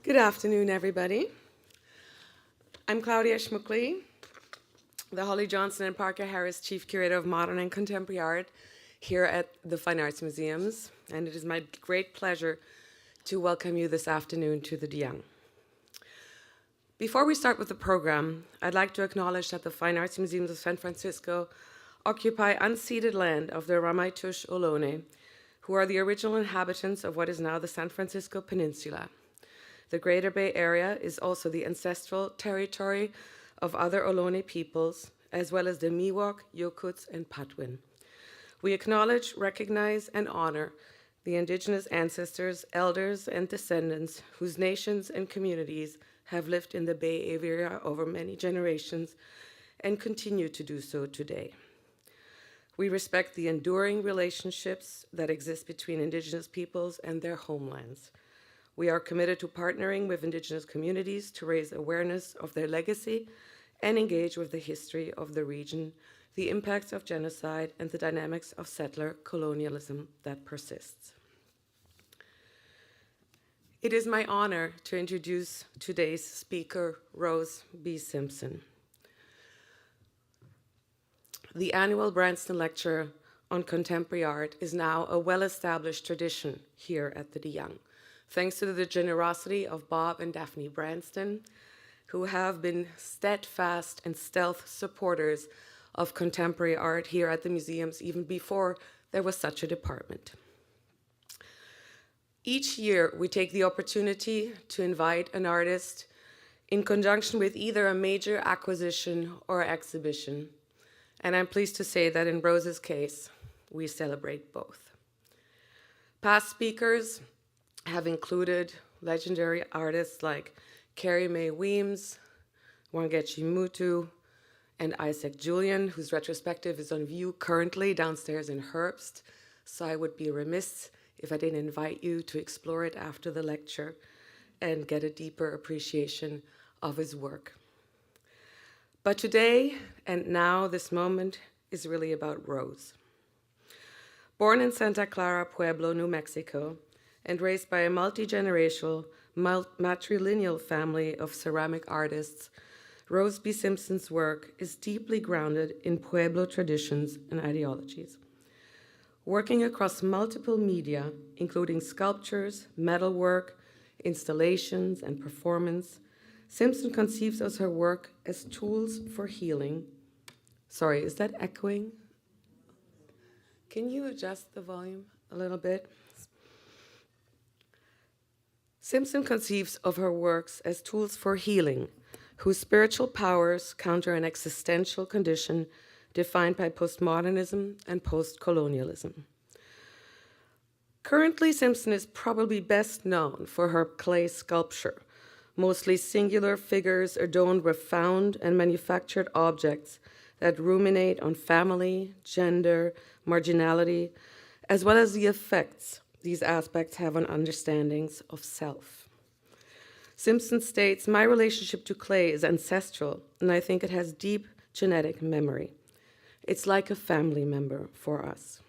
Good afternoon, everybody. I'm Claudia Schmuckli, the Holly Johnson and Parker Harris Chief Curator of Modern and Contemporary Art here at the Fine Arts Museums, and it is my great pleasure to welcome you this afternoon to the DeYoung. Before we start with the program, I'd like to acknowledge that the Fine Arts Museums of San Francisco occupy unceded land of the Ramaytush Ohlone, who are the original inhabitants of what is now the San Francisco Peninsula. The Greater Bay Area is also the ancestral territory of other Ohlone peoples, as well as the Miwok, Yokuts, and Patwin. We acknowledge, recognize, and honor the indigenous ancestors, elders, and descendants whose nations and communities have lived in the Bay Area over many generations and continue to do so today. We respect the enduring relationships that exist between indigenous peoples and their homelands. We are committed to partnering with indigenous communities to raise awareness of their legacy and engage with the history of the region, the impacts of genocide, and the dynamics of settler colonialism that persists. It is my honor to introduce today's speaker, Rose B. Simpson. The annual Bransten Lecture on Contemporary Art is now a well-established tradition here at the DeYoung, thanks to the generosity of Bob and Daphne Bransten, who have been steadfast and stealth supporters of contemporary art here at the museums even before there was such a department. Each year, we take the opportunity to invite an artist in conjunction with either a major acquisition or exhibition, and I'm pleased to say that in Rose's case, we celebrate both. Past speakers have included legendary artists like Carrie Mae Weems, Wangechi Mutu, and Isaac Julien, whose retrospective is on view currently downstairs in Herbst, so I would be remiss if I didn't invite you to explore it after the lecture and get a deeper appreciation of his work. But today and now, this moment is really about Rose. Born in Santa Clara Pueblo, New Mexico, and raised by a multi-generational, matrilineal family of ceramic artists, Rose B. Simpson's work is deeply grounded in Pueblo traditions and ideologies. Working across multiple media, including sculptures, metalwork, installations, and performance, Simpson conceives of her work as tools for healing. Sorry, is that echoing? Can you adjust the volume a little bit? Simpson conceives of her works as tools for healing, whose spiritual powers counter an existential condition defined by postmodernism and post-colonialism. Currently, Simpson is probably best known for her clay sculpture, mostly singular figures adorned with found and manufactured objects that ruminate on family, gender, marginality, as well as the effects these aspects have on understandings of self. Simpson states, "My relationship to clay is ancestral, and I think it has deep genetic memory. It's like a family member for us."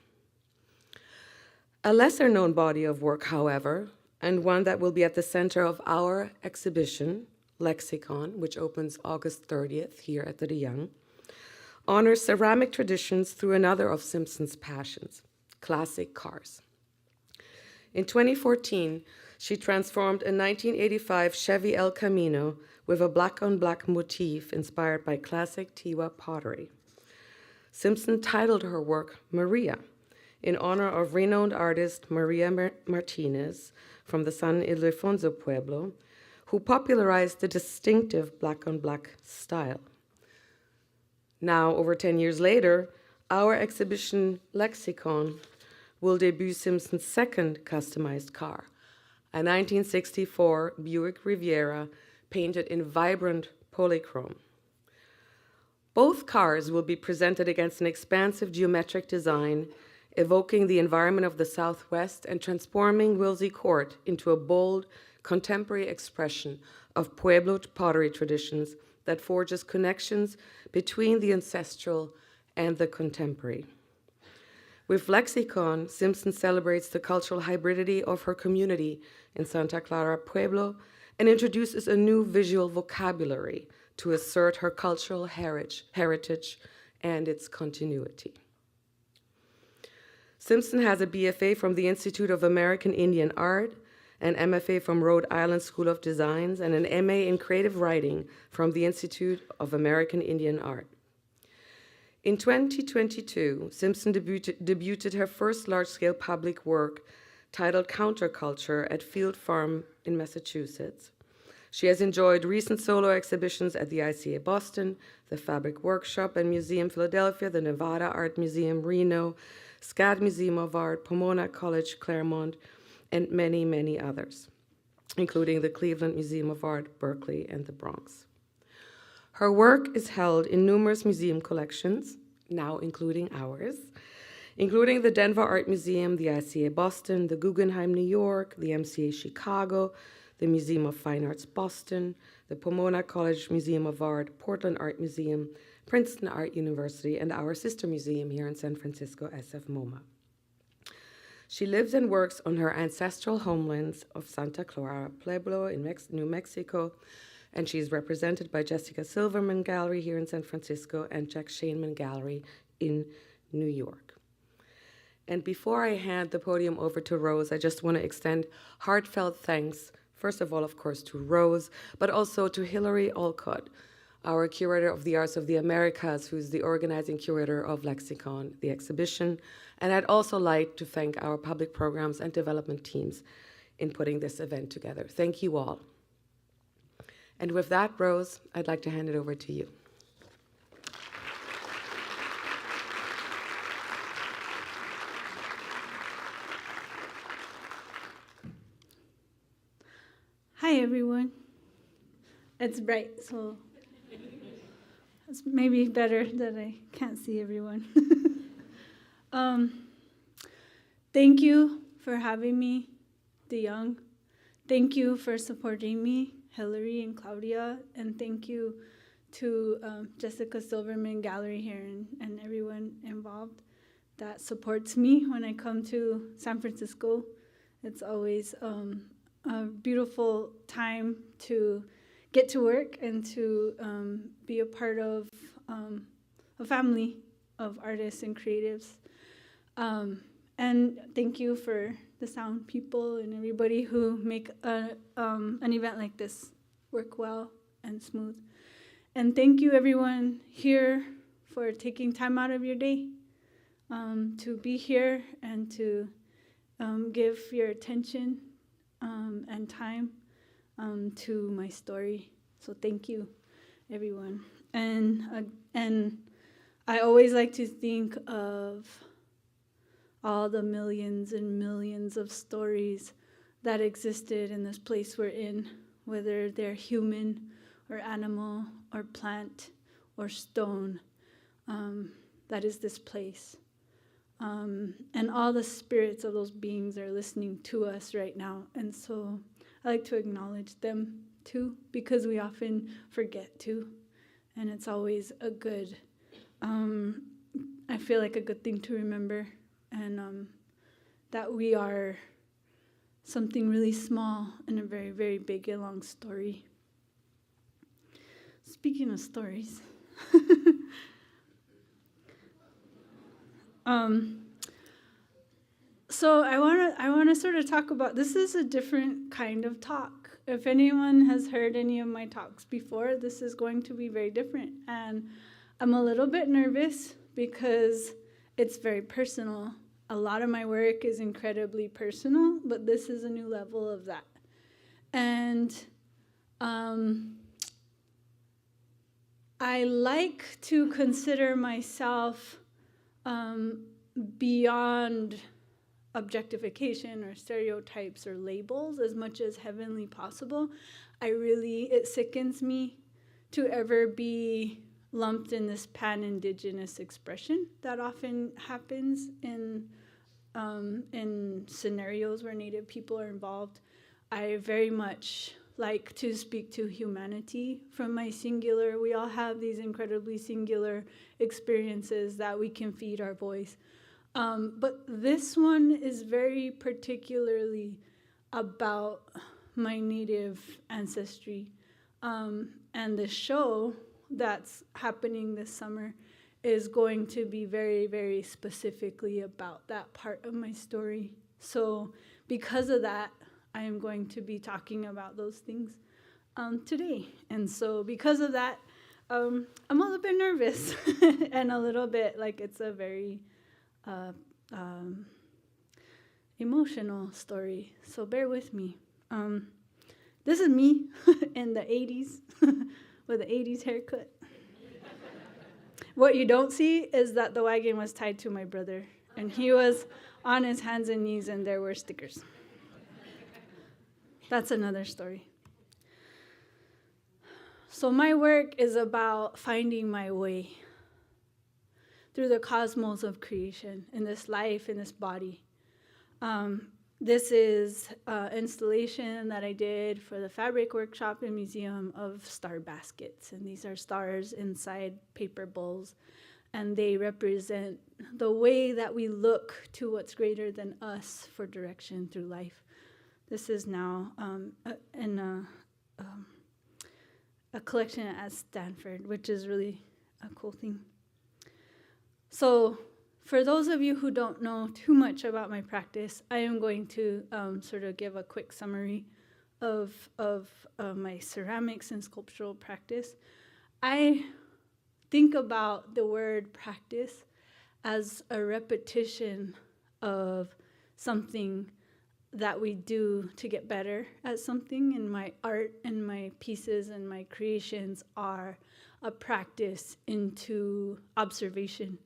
A lesser-known body of work, however, and one that will be at the center of our exhibition, Lexicon, which opens August 30th here at the DeYoung, honors ceramic traditions through another of Simpson's passions, classic cars. In 2014, she transformed a 1985 Chevy El Camino with a black-on-black motif inspired by classic Tiwa pottery. Simpson titled her work Maria, in honor of renowned artist Maria Martinez from the San Ildefonso Pueblo, who popularized the distinctive black-on-black style. Now, over 10 years later, our exhibition Lexicon will debut Simpson's second customized car, a 1964 Buick Riviera painted in vibrant polychrome. Both cars will be presented against an expansive geometric design, evoking the environment of the Southwest and transforming Wilsey Court into a bold, contemporary expression of Pueblo pottery traditions that forges connections between the ancestral and the contemporary. With Lexicon, Simpson celebrates the cultural hybridity of her community in Santa Clara Pueblo and introduces a new visual vocabulary to assert her cultural heritage and its continuity. Simpson has a BFA from the Institute of American Indian Art, an MFA from Rhode Island School of Designs, and an MA in Creative Writing from the Institute of American Indian Art. In 2022, Simpson debuted her first large-scale public work titled Counterculture at Field Farm in Massachusetts. She has enjoyed recent solo exhibitions at the ICA Boston, the Fabric Workshop and Museum Philadelphia, the Nevada Art Museum Reno, SCAD Museum of Art, Pomona College Claremont, and many, many others, including the Cleveland Museum of Art, Berkeley, and the Bronx. Her work is held in numerous museum collections, now including ours, including the Denver Art Museum, the ICA Boston, the Guggenheim New York, the MCA Chicago, the Museum of Fine Arts Boston, the Pomona College Museum of Art, Portland Art Museum, Princeton Art University, and our sister museum here in San Francisco, SFMOMA. She lives and works on her ancestral homelands of Santa Clara Pueblo in New Mexico, and she's represented by Jessica Silverman Gallery here in San Francisco and Jack Shainman Gallery in New York. And before I hand the podium over to Rose, I just want to extend heartfelt thanks, first of all, of course, to Rose, but also to Hilary Olcott, our curator of the Arts of the Americas, who's the organizing curator of Lexicon, the exhibition. And I'd also like to thank our public programs and development teams in putting this event together. Thank you all. And with that, Rose, I'd like to hand it over to you. Hi, everyone. It's bright, so it's maybe better that I can't see everyone. Thank you for having me, DeYoung. Thank you for supporting me, Hillary and Claudia, and thank you to Jessica Silverman Gallery here and everyone involved that supports me when I come to San Francisco. It's always a beautiful time to get to work and to be a part of a family of artists and creatives. And thank you for the sound people and everybody who make an event like this work well and smooth. And thank you everyone here for taking time out of your day to be here and to give your attention and time to my story. So thank you, everyone. And I always like to think of all the millions and millions of stories that existed in this place we're in, whether they're human or animal or plant or stone. That is this place. And all the spirits of those beings are listening to us right now. And so I like to acknowledge them too, because we often forget to. And it's always a good, I feel like a good thing to remember. And that we are something really small in a very, very big and long story. Speaking of stories, so I wanna sort of talk about, this is a different kind of talk. If anyone has heard any of my talks before, this is going to be very different. And I'm a little bit nervous because it's very personal. A lot of my work is incredibly personal, but this is a new level of that. And I like to consider myself beyond objectification or stereotypes or labels as much as heavenly possible. It sickens me to ever be lumped in this pan-indigenous expression that often happens in scenarios where Native people are involved. I very much like to speak to humanity from my singular. We all have these incredibly singular experiences that we can feed our voice. But this one is very particularly about my native ancestry. And the show that's happening this summer is going to be very, very specifically about that part of my story. So because of that, I am going to be talking about those things today. And so because of that, I'm a little bit nervous and a little bit like it's a very emotional story. So bear with me. This is me in the 80s with an 80s haircut. What you don't see is that the wagon was tied to my brother, and he was on his hands and knees, and there were stickers. That's another story. So my work is about finding my way through the cosmos of creation, in this life, in this body. This is an installation that I did for the Fabric Workshop and Museum of star baskets. And these are stars inside paper bowls. And they represent the way that we look to what's greater than us for direction through life. This is now in a collection at Stanford, which is really a cool thing. So for those of you who don't know too much about my practice, I am going to sort of give a quick summary of my ceramics and sculptural practice. I think about the word practice as a repetition of something that we do to get better at something, and my art and my pieces and my creations are a practice into observation,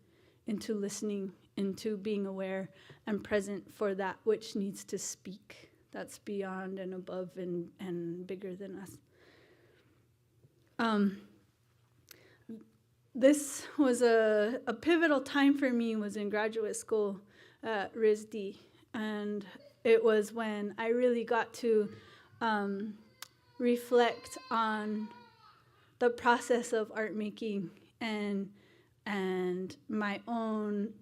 into listening, into being aware and present for that which needs to speak, that's beyond and above and bigger than us. This was a pivotal time for me, was in graduate school at RISD, and it was when I really got to reflect on the process of art making and my own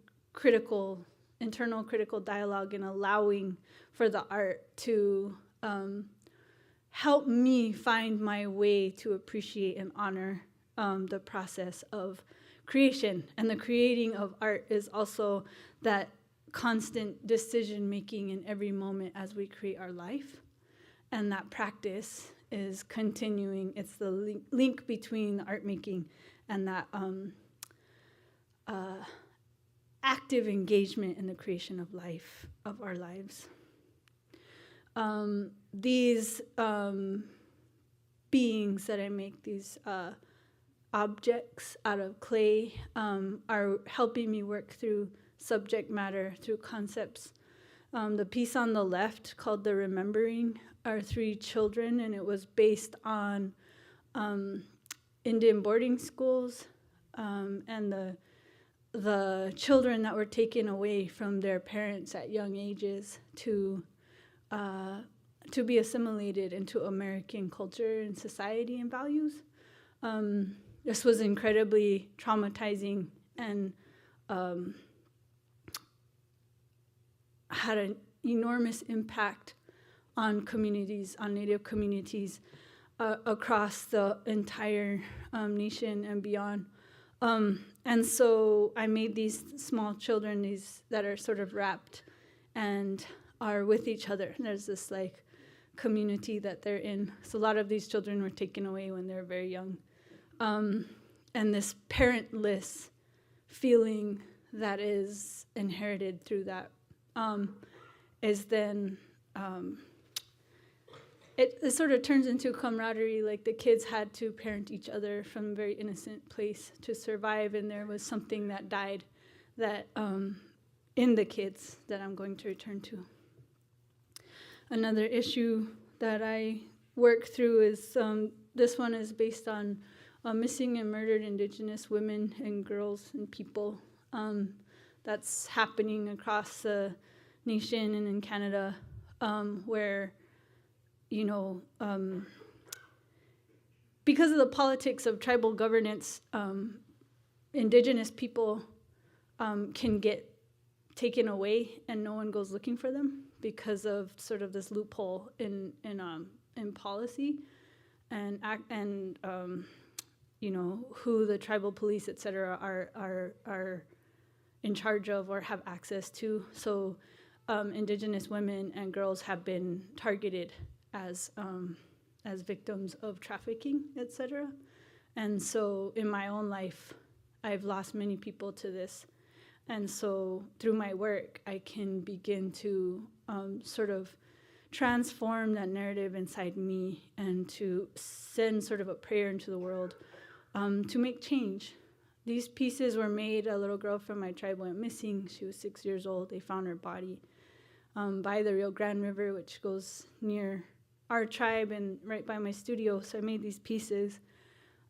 internal critical dialogue, and allowing for the art to help me find my way to appreciate and honor the process of creation. And the creating of art is also that constant decision making in every moment as we create our life. And that practice is continuing. It's the link between the art making and that active engagement in the creation of life, of our lives. These beings that I make, these objects out of clay, are helping me work through subject matter, through concepts. The piece on the left, called The Remembering, are 3 children, and it was based on Indian boarding schools and the children that were taken away from their parents at young ages to be assimilated into American culture and society and values. This was incredibly traumatizing and had an enormous impact on communities, on Native communities across the entire nation and beyond. And so I made these small children, these that are sort of wrapped and are with each other. There's this like community that they're in. So a lot of these children were taken away when they were very young. And this parentless feeling that is inherited through that is then, it sort of turns into camaraderie, like the kids had to parent each other from a very innocent place to survive, and there was something that died that in the kids that I'm going to return to. Another issue that I work through is, this one is based on missing and murdered Indigenous women and girls and people. That's happening across the nation and in Canada, where, you know, because of the politics of tribal governance, Indigenous people can get taken away and no one goes looking for them because of sort of this loophole in in policy and who the tribal police, et cetera, are in charge of or have access to. So Indigenous women and girls have been targeted as victims of trafficking, et cetera. And so in my own life, I've lost many people to this. And so through my work, I can begin to sort of transform that narrative inside me and to send sort of a prayer into the world to make change. These pieces were made. A little girl from my tribe went missing. She was 6 years old. They found her body by the Rio Grande River, which goes near our tribe and right by my studio. So I made these pieces.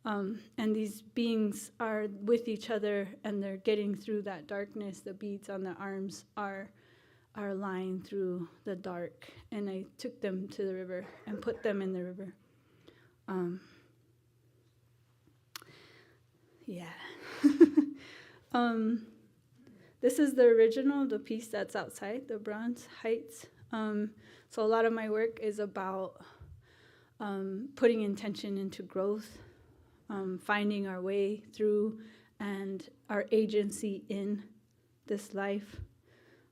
And these beings are with each other, and they're getting through that darkness. The beads on the arms are lying through the dark. And I took them to the river and put them in the river. This is the original, the piece that's outside, the bronze heights. So a lot of my work is about putting intention into growth, finding our way through and our agency in this life,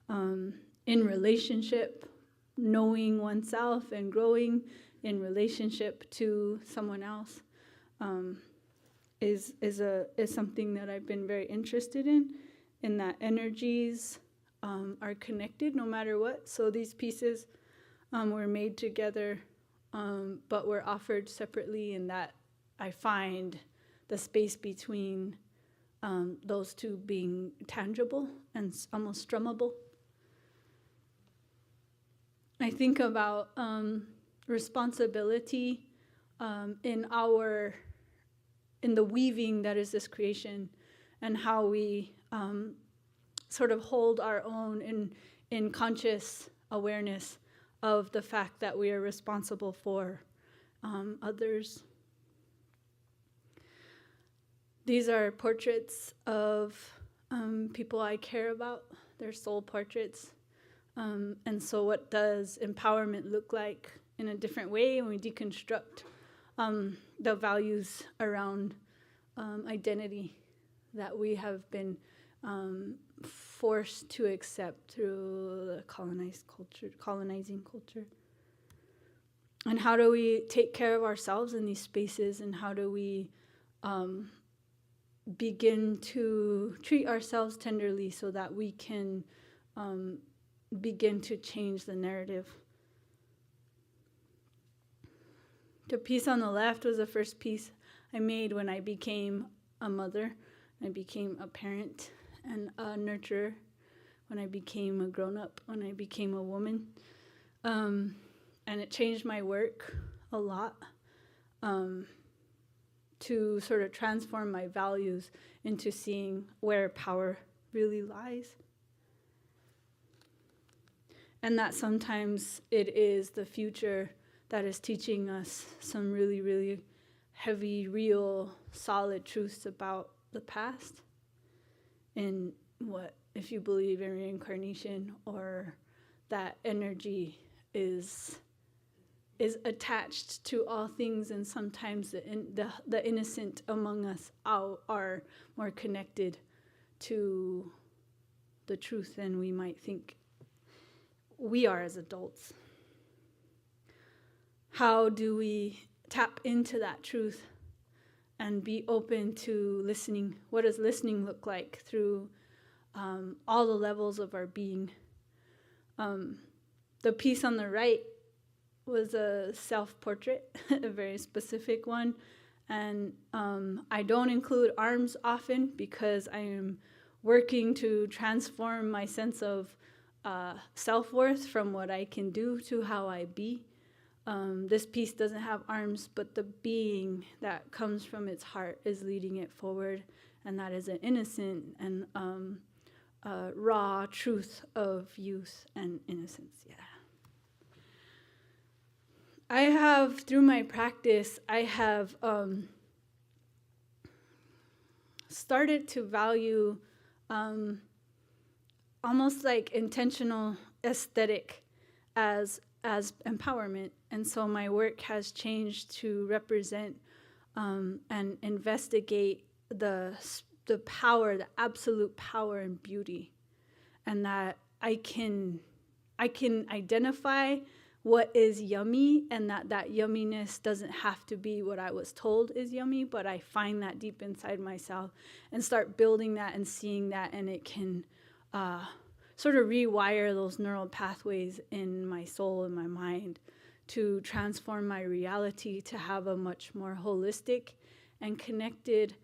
in relationship, knowing oneself and growing in relationship to someone else is something that I've been very interested in that energies are connected no matter what. So these pieces were made together, but were offered separately, in that I find the space between those two being tangible and almost strummable. I think about responsibility in the weaving that is this creation, and how we sort of hold our own in conscious awareness of the fact that we are responsible for others. These are portraits of people I care about. They're soul portraits. And so what does empowerment look like in a different way when we deconstruct the values around identity that we have been forced to accept through the colonizing culture? And how do we take care of ourselves in these spaces, and how do we begin to treat ourselves tenderly so that we can begin to change the narrative? The piece on the left was the first piece I made when I became a mother. I became a parent and a nurturer, when I became a grown-up, when I became a woman. And it changed my work a lot to sort of transform my values into seeing where power really lies. And that sometimes it is the future that is teaching us some really, really heavy, real, solid truths about the past, and what, if you believe in reincarnation, or that energy is attached to all things, and sometimes the innocent among us are more connected to the truth than we might think we are as adults. How do we tap into that truth and be open to listening? What does listening look like through all the levels of our being? The piece on the right was a self-portrait, a very specific one. And I don't include arms often because I am working to transform my sense of self-worth from what I can do to how I be. This piece doesn't have arms, but the being that comes from its heart is leading it forward, and that is an innocent and raw truth of youth and innocence. Yeah. I have, through my practice, I have started to value almost like intentional aesthetic as as empowerment. And so my work has changed to represent and investigate the power, the absolute power and beauty, and that I can identify what is yummy, and that yumminess doesn't have to be what I was told is yummy, but I find that deep inside myself and start building that and seeing that, and it can sort of rewire those neural pathways in my soul and my mind to transform my reality to have a much more holistic and connected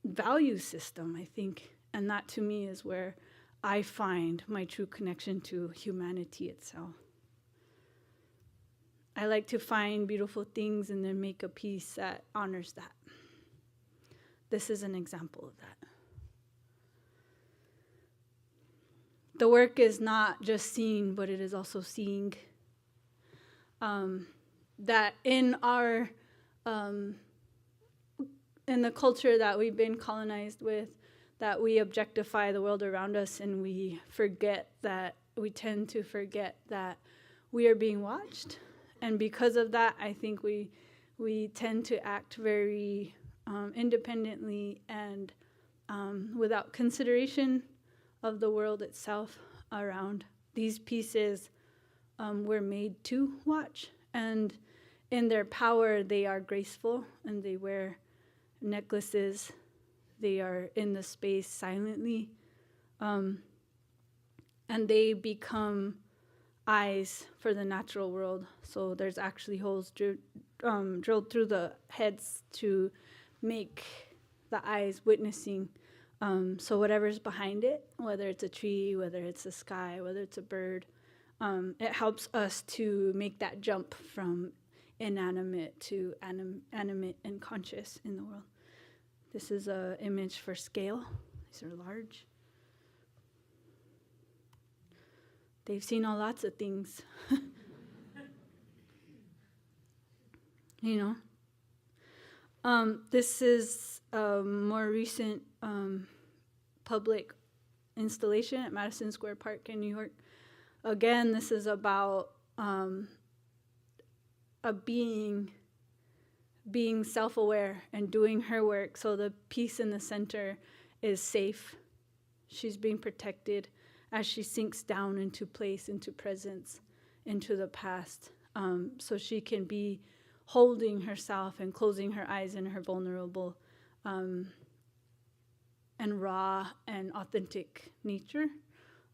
value system, I think. And that to me is where I find my true connection to humanity itself. I like to find beautiful things and then make a piece that honors that. This is an example of that. The work is not just seeing, but it is also seeing. That in our, in the culture that we've been colonized with, that we objectify the world around us, and we tend to forget that we are being watched. And because of that, I think we tend to act very independently and without consideration of the world itself around. These pieces were made to watch, and in their power, they are graceful, and they wear necklaces. They are in the space silently, and they become eyes for the natural world. So there's actually holes drilled through the heads to make the eyes witnessing. So whatever's behind it, whether it's a tree, whether it's a sky, whether it's a bird, it helps us to make that jump from inanimate to animate and conscious in the world. This is an image for scale. These are large. They've seen all lots of things. You know. This is a more recent public installation at Madison Square Park in New York. Again, this is about a being self-aware and doing her work. So the piece in the center is safe. She's being protected as she sinks down into place, into presence, into the past. So she can be holding herself and closing her eyes in her vulnerable and raw and authentic nature.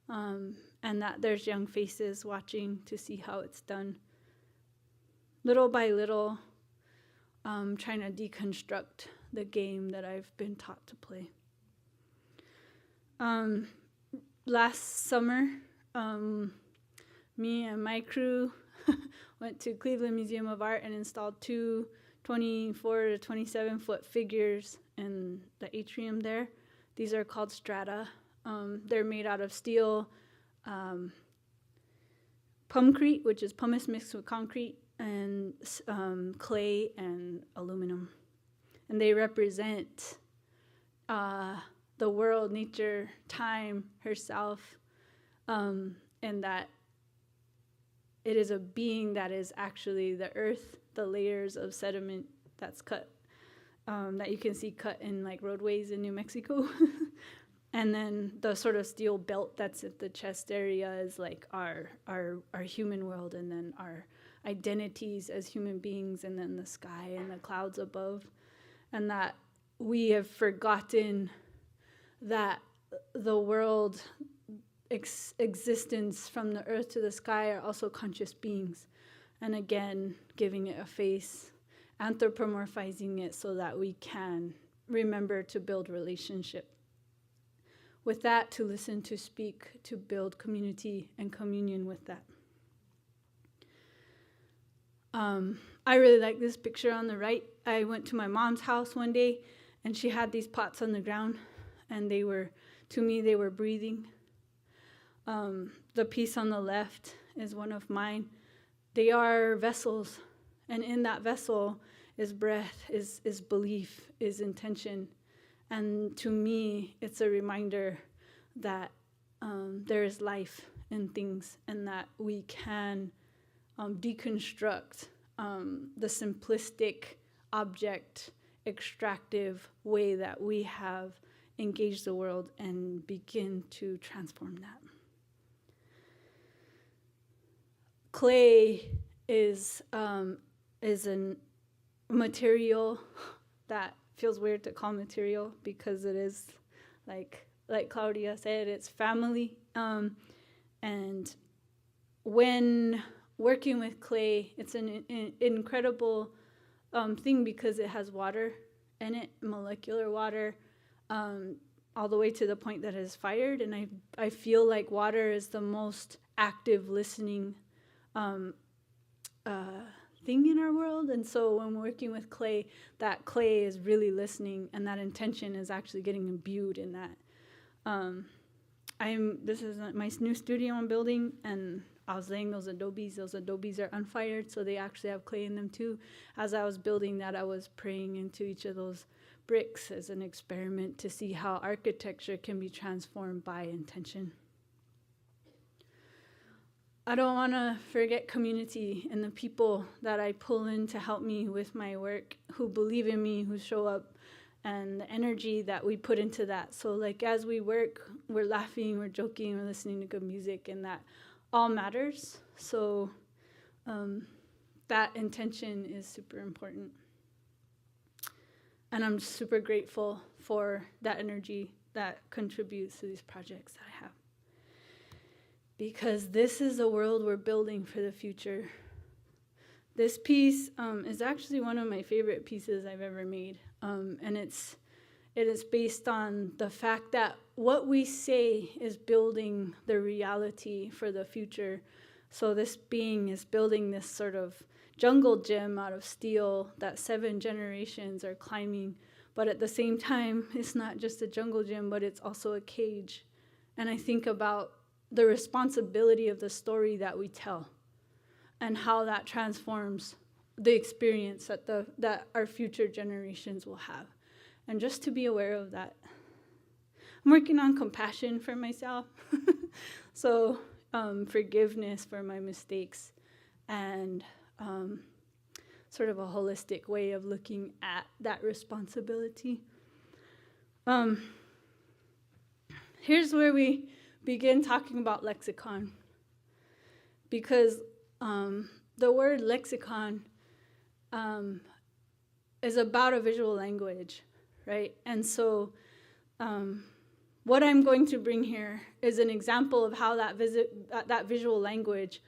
And that there's young faces watching to see how it's done. Little by little, trying to deconstruct the game that I've been taught to play. Last summer, me and my crew went to Cleveland Museum of Art and installed 2 24 to 27 foot figures in the atrium there. These are called strata. They're made out of steel, pumpcrete, which is pumice mixed with concrete, and clay and aluminum. And they represent the world, nature, time, herself, and that it is a being that is actually the earth, the layers of sediment that's cut, that you can see cut in like roadways in New Mexico. And then the sort of steel belt that's at the chest area is like our human world, and then our identities as human beings, and then the sky and the clouds above. And that we have forgotten that the world existence from the earth to the sky are also conscious beings. And again, giving it a face, anthropomorphizing it so that we can remember to build relationship. With that, to listen, to speak, to build community and communion with that. I really like this picture on the right. I went to my mom's house one day, and she had these pots on the ground, and they were breathing. The piece on the left is one of mine. They are vessels, and in that vessel is breath, is belief, is intention. And to me, it's a reminder that there is life in things, and that we can deconstruct the simplistic, object, extractive way that we have engaged the world and begin to transform that. Clay is a material that feels weird to call material because it is, like Claudia said, it's family. And when working with clay, it's an incredible thing because it has water in it, molecular water, all the way to the point that it's fired. And I feel like water is the most active listening thing in our world. And so when working with clay, that clay is really listening, and that intention is actually getting imbued in that. This is my new studio I'm building, and I was laying those adobes. Those adobes are unfired, so they actually have clay in them too. As I was building that, I was praying into each of those bricks as an experiment to see how architecture can be transformed by intention. I don't want to forget community and the people that I pull in to help me with my work, who believe in me, who show up, and the energy that we put into that. So like as we work, we're laughing, we're joking, we're listening to good music, and that all matters. So that intention is super important. And I'm super grateful for that energy that contributes to these projects that I have. Because this is a world we're building for the future. This piece is actually one of my favorite pieces I've ever made. And it is based on the fact that what we say is building the reality for the future. So this being is building this sort of jungle gym out of steel that 7 generations are climbing. But at the same time, it's not just a jungle gym, but it's also a cage. And I think about the responsibility of the story that we tell and how that transforms the experience that our future generations will have. And just to be aware of that. I'm working on compassion for myself. So forgiveness for my mistakes, and sort of a holistic way of looking at that responsibility. Here's where we begin talking about lexicon, because the word lexicon is about a visual language, right? And so what I'm going to bring here is an example of how that visual language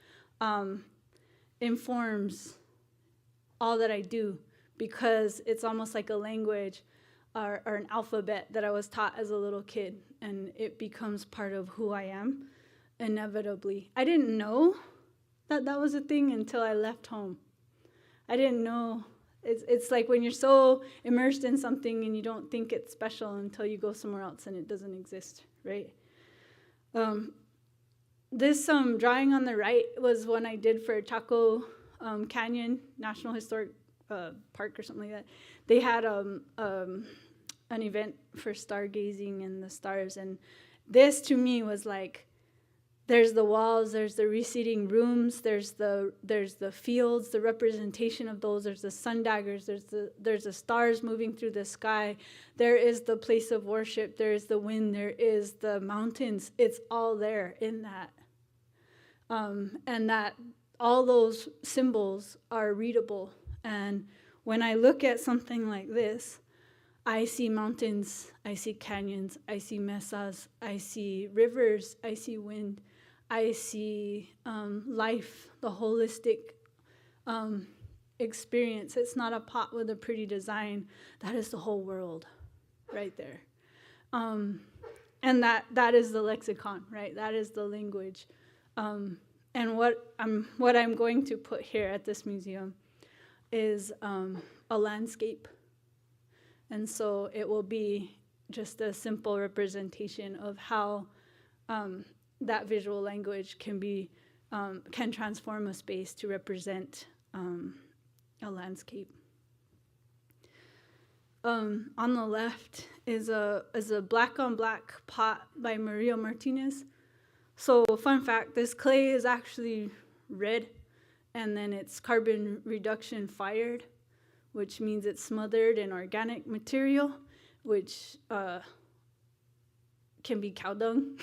informs all that I do, because it's almost like a language or an alphabet that I was taught as a little kid, and it becomes part of who I am, inevitably. I didn't know that that was a thing until I left home. I didn't know. It's like when you're so immersed in something and you don't think it's special until you go somewhere else and it doesn't exist, right? This drawing on the right was one I did for Chaco Canyon National Historic Park or something like that. They had an event for stargazing and the stars, and this to me was like, there's the walls, there's the receding rooms, there's the fields, the representation of those, there's the sun daggers, there's the stars moving through the sky, there is the place of worship, there is the wind, there is the mountains. It's all there in that, and that all those symbols are readable. And when I look at something like this, I see mountains, I see canyons, I see mesas, I see rivers, I see wind, I see life, the holistic experience. It's not a pot with a pretty design. That is the whole world right there. And that is the lexicon, right? That is the language. And what I'm going to put here at this museum is a landscape. And so it will be just a simple representation of how that visual language can transform a space to represent a landscape. On the left is a black on black pot by Maria Martinez. So fun fact, this clay is actually red, and then it's carbon reduction fired, which means it's smothered in organic material, which can be cow dung.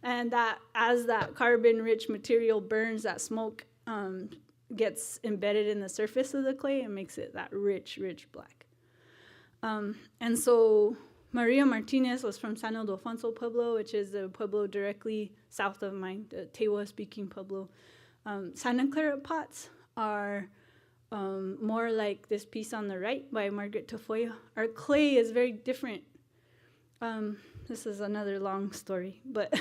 And that as that carbon-rich material burns, that smoke gets embedded in the surface of the clay and makes it that rich, rich black. And so Maria Martinez was from San Ildefonso Pueblo, which is the pueblo directly south of mine, the Tewa-speaking pueblo. Santa Clara pots are more like this piece on the right by Margaret Tafoya. Our clay is very different. This is another long story, but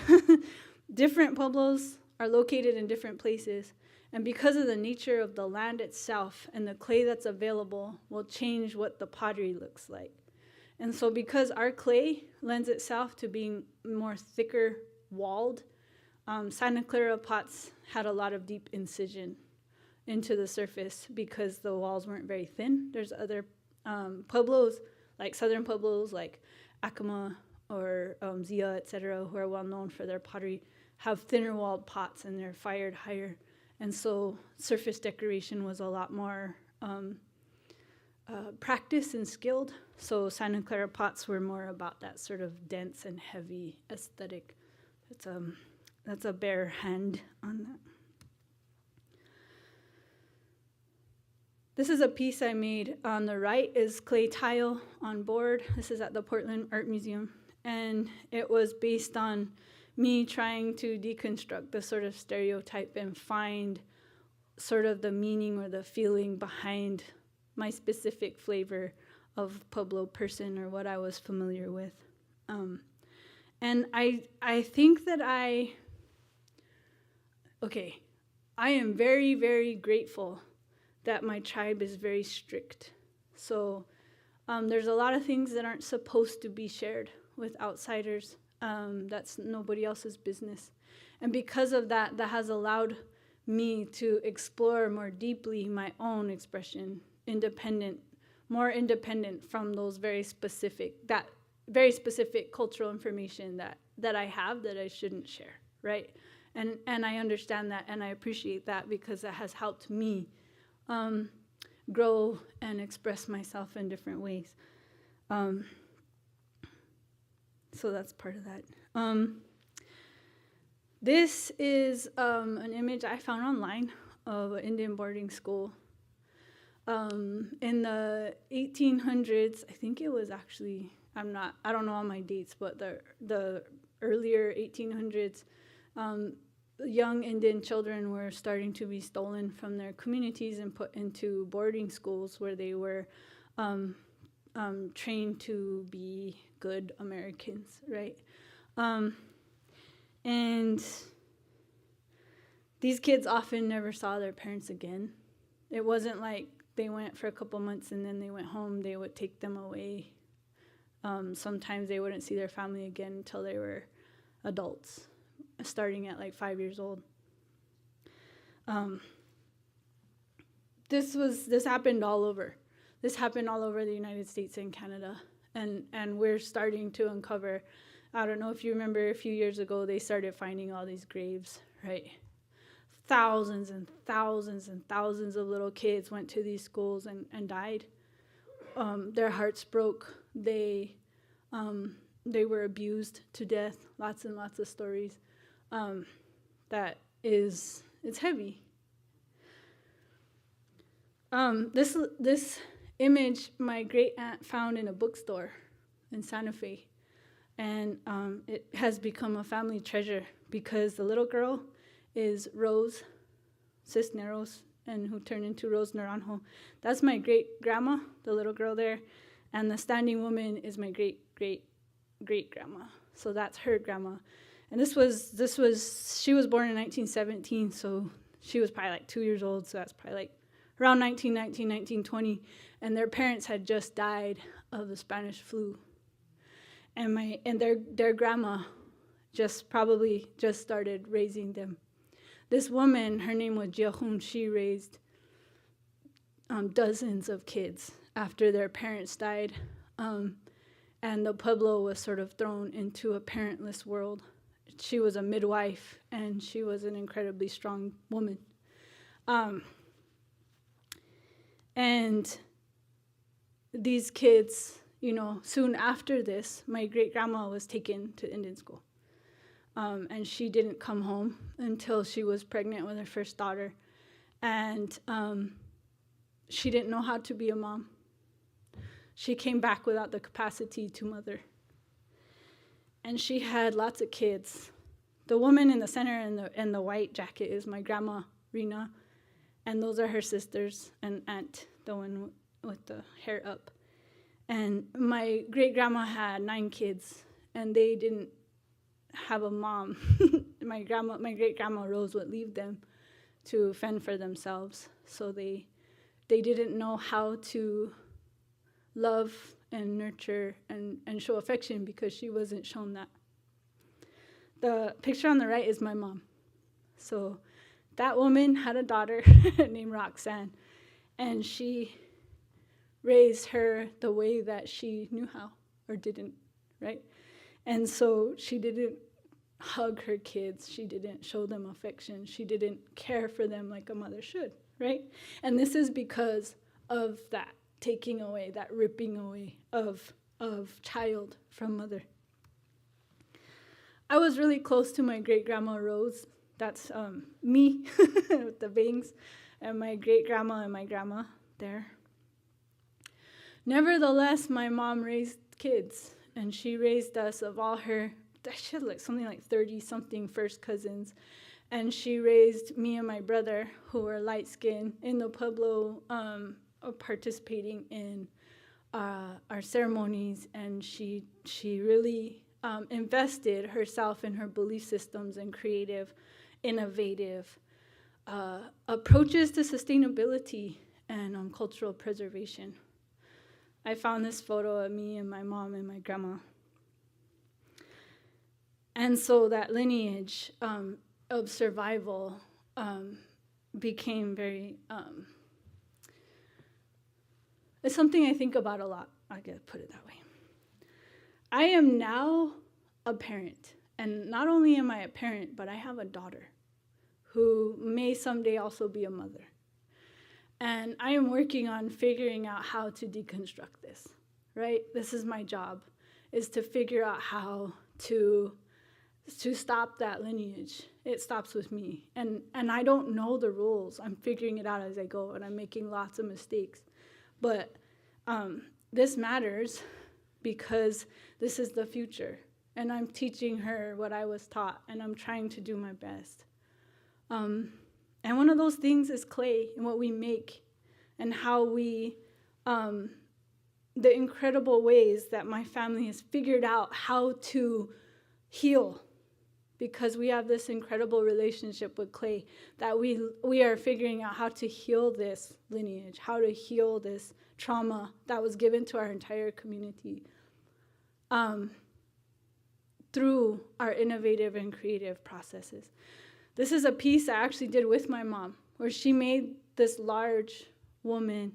different pueblos are located in different places. And because of the nature of the land itself and the clay that's available will change what the pottery looks like. And so because our clay lends itself to being more thicker walled, Santa Clara pots had a lot of deep incision into the surface because the walls weren't very thin. There's other pueblos, like southern pueblos like LACMA or Zia, etc., who are well known for their pottery, have thinner walled pots and they're fired higher. And so surface decoration was a lot more practiced and skilled. So Santa Clara pots were more about that sort of dense and heavy aesthetic. That's a bare hand on that. This is a piece I made. On the right is clay tile on board. This is at the Portland Art Museum. And it was based on me trying to deconstruct the sort of stereotype and find sort of the meaning or the feeling behind my specific flavor of Pueblo person or what I was familiar with. And I think that I am very, very grateful that my tribe is very strict. So there's a lot of things that aren't supposed to be shared with outsiders. That's nobody else's business. And because of that, that has allowed me to explore more deeply my own expression, more independent from those very specific cultural information that I have that I shouldn't share, right? And I understand that and I appreciate that because that has helped me grow and express myself in different ways. So that's part of that. This is an image I found online of an Indian boarding school. In the 1800s, I think it was actually, I don't know all my dates, but the earlier 1800s, young Indian children were starting to be stolen from their communities and put into boarding schools where they were trained to be good Americans, right? And these kids often never saw their parents again. It wasn't like they went for a couple months and then they went home. They would take them away. Sometimes they wouldn't see their family again until they were adults, starting at like 5 years old. This happened all over. This happened all over the United States and Canada. And we're starting to uncover, I don't know if you remember a few years ago, they started finding all these graves, right? Thousands and thousands and thousands of little kids went to these schools and died. Their hearts broke. They were abused to death. Lots and lots of stories. It's heavy. This image my great aunt found in a bookstore in Santa Fe, and it has become a family treasure because the little girl is Rose Cisneros, and who turned into Rose Naranjo. That's my great grandma, the little girl there, and the standing woman is my great grandma. So that's her grandma, and she was born in 1917, so she was probably like 2 years old. So that's probably like around 1919, 1920, and their parents had just died of the Spanish flu. And their grandma probably just started raising them. This woman, her name was Jehun, she raised dozens of kids after their parents died, and the Pueblo was sort of thrown into a parentless world. she was a midwife, and she was an incredibly strong woman. And these kids, soon after this, my great-grandma was taken to Indian school. And she didn't come home until she was pregnant with her first daughter. And she didn't know how to be a mom. She came back without the capacity to mother. And she had lots of kids. The woman in the center in the white jacket is my grandma, Reihana, and those are her sisters and aunt, the one with the hair up. And my great-grandma had 9 kids, and they didn't have a mom. My great-grandma Rose would leave them to fend for themselves. So they didn't know how to love and nurture and show affection because she wasn't shown that. The picture on the right is my mom. So that woman had a daughter named Roxanne, and she raised her the way that she knew how, or didn't, right? And so she didn't hug her kids. She didn't show them affection. She didn't care for them like a mother should, right? And this is because of that taking away, that ripping away of child from mother. I was really close to my great-grandma Rose. That's me with the bangs, and my great-grandma and my grandma there. Nevertheless, my mom raised kids, and she raised us of all her, she had something like 30-something first cousins, and she raised me and my brother, who were light-skinned, in the Pueblo, participating in our ceremonies, and she really invested herself in her belief systems and creative, innovative approaches to sustainability and cultural preservation. I found this photo of me and my mom and my grandma. And so that lineage of survival became very, it's something I think about a lot, I gotta put it that way. I am now a parent, and not only am I a parent, but I have a daughter who may someday also be a mother. And I am working on figuring out how to deconstruct this, right? This is my job, is to figure out how to stop that lineage. It stops with me. And I don't know the rules. I'm figuring it out as I go, and I'm making lots of mistakes. But this matters because this is the future. And I'm teaching her what I was taught, and I'm trying to do my best. And one of those things is clay and what we make and how we, the incredible ways that my family has figured out how to heal, because we have this incredible relationship with clay that we are figuring out how to heal this lineage, how to heal this trauma that was given to our entire community through our innovative and creative processes. This is a piece I actually did with my mom, where she made this large woman,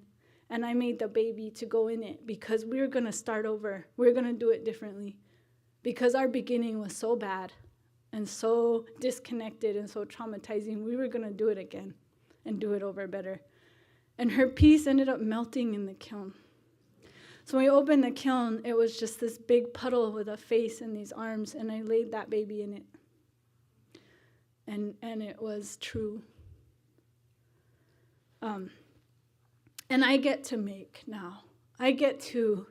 and I made the baby to go in it because we were going to start over. We were going to do it differently because our beginning was so bad and so disconnected and so traumatizing. We were going to do it again and do it over better. And her piece ended up melting in the kiln. So when we opened the kiln, it was just this big puddle with a face and these arms, and I laid that baby in it. And it was true. And I get to make now. I get to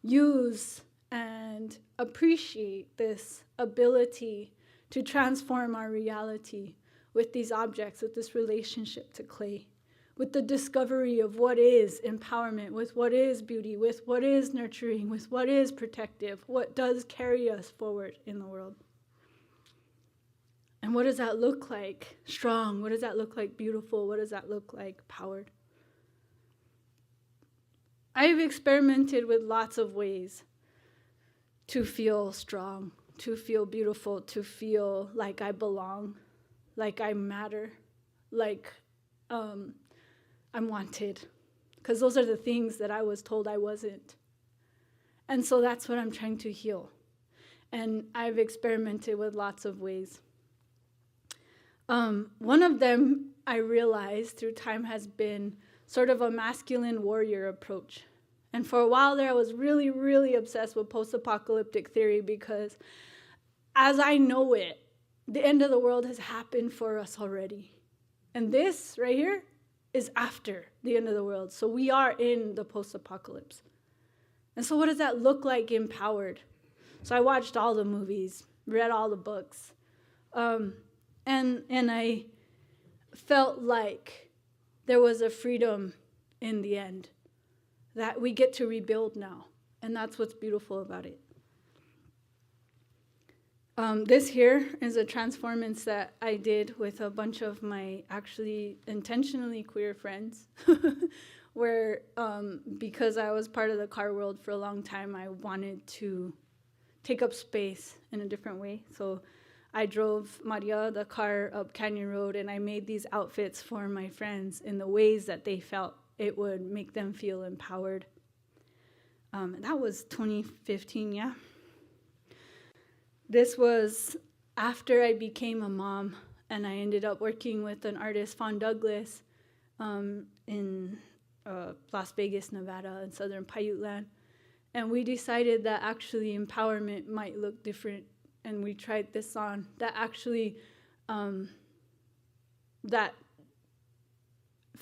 use and appreciate this ability to transform our reality with these objects, with this relationship to clay, with the discovery of what is empowerment, with what is beauty, with what is nurturing, with what is protective, what does carry us forward in the world. And what does that look like? Strong. What does that look like? Beautiful. What does that look like? Powered. I've experimented with lots of ways to feel strong, to feel beautiful, to feel like I belong, like I matter, like I'm wanted. Because those are the things that I was told I wasn't. And so that's what I'm trying to heal. And I've experimented with lots of ways. One of them I realized through time has been sort of a masculine warrior approach. And for a while there, I was really, really obsessed with post-apocalyptic theory because as I know it, the end of the world has happened for us already. And this right here is after the end of the world. So we are in the post-apocalypse. And so what does that look like empowered? So I watched all the movies, read all the books, and I felt like there was a freedom in the end that we get to rebuild now. And that's what's beautiful about it. This here is a transformance that I did with a bunch of my actually intentionally queer friends, where because I was part of the car world for a long time, I wanted to take up space in a different way. So I drove Maria, the car, up Canyon Road, and I made these outfits for my friends in the ways that they felt it would make them feel empowered. And that was 2015, yeah. This was after I became a mom, and I ended up working with an artist, Fawn Douglas, in Las Vegas, Nevada, in southern Paiute land. And we decided that actually empowerment might look different, and we tried this on, that actually that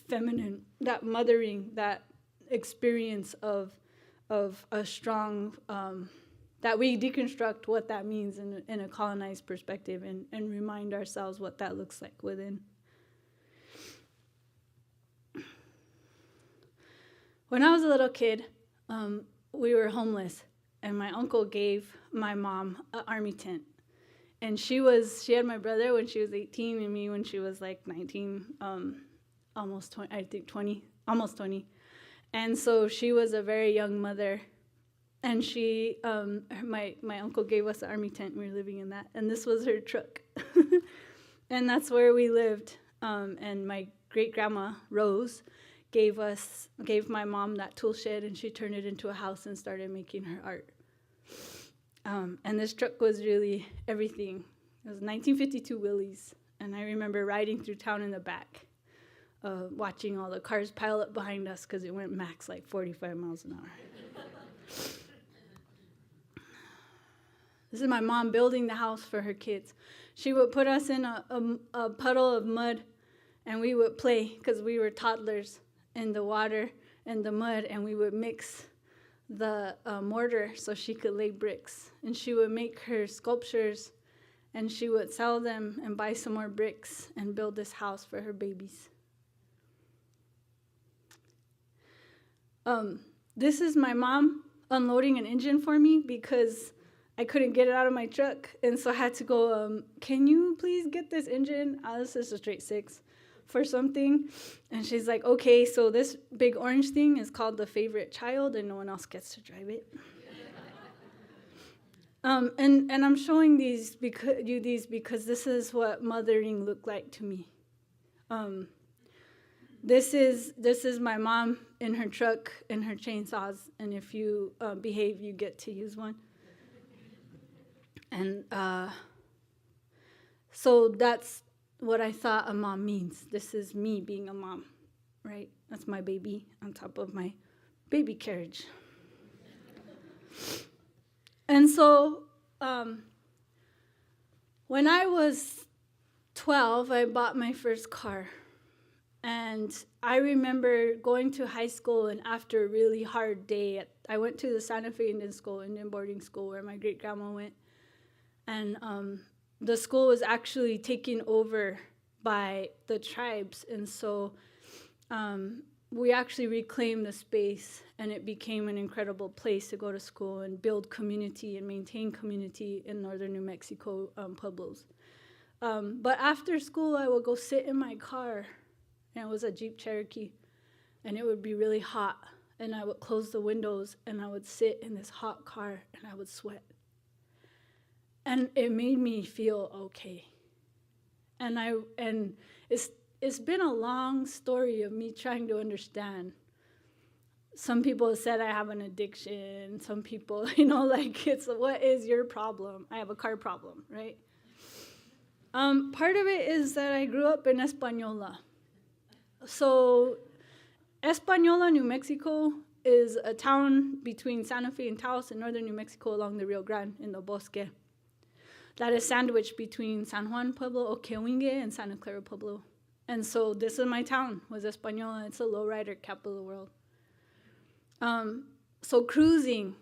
feminine, that mothering, that experience of a strong, that we deconstruct what that means in a colonized perspective and remind ourselves what that looks like within. When I was a little kid, we were homeless, and my uncle gave my mom an army tent. And she had my brother when she was 18 and me when she was like 19, almost 20, I think 20, almost 20. And so she was a very young mother. And she, my uncle gave us an army tent. We were living in that. And this was her truck. And that's where we lived. And my great-grandma, Rose, gave my mom that tool shed, and she turned it into a house and started making her art. And this truck was really everything. It was 1952 Willys. And I remember riding through town in the back, watching all the cars pile up behind us because it went max like 45 miles an hour. This is my mom building the house for her kids. She would put us in a puddle of mud, and we would play because we were toddlers in the water and the mud, and we would mix the mortar so she could lay bricks. And she would make her sculptures, and she would sell them and buy some more bricks and build this house for her babies. This is my mom unloading an engine for me because I couldn't get it out of my truck, and so I had to go, can you please get this engine? This is a straight 6 for something. And she's like, okay, so this big orange thing is called the favorite child, and no one else gets to drive it. And I'm showing you these because this is what mothering looked like to me. This is my mom in her truck and her chainsaws, and if you behave, you get to use one. And so that's what I thought a mom means. This is me being a mom, right? That's my baby on top of my baby carriage. And so when I was 12, I bought my first car. And I remember going to high school, and after a really hard day, I went to the Santa Fe Indian boarding school where my great-grandma went. And the school was actually taken over by the tribes. And so we actually reclaimed the space, and it became an incredible place to go to school and build community and maintain community in northern New Mexico pueblos. But after school, I would go sit in my car, and it was a Jeep Cherokee, and it would be really hot. And I would close the windows, and I would sit in this hot car, and I would sweat. And it made me feel okay. And it's been a long story of me trying to understand some people said I have an addiction. Some people, you know, like, it's what is your problem? I have a car problem, right? Part of it is that I grew up in Española. So Española, New Mexico, is a town between Santa Fe and Taos in northern New Mexico along the Rio Grande in the Bosque. That is sandwiched between San Juan Pueblo, Oquewingue, and Santa Clara Pueblo. And so this is my town, was Española. It's a lowrider capital of the world. So cruising,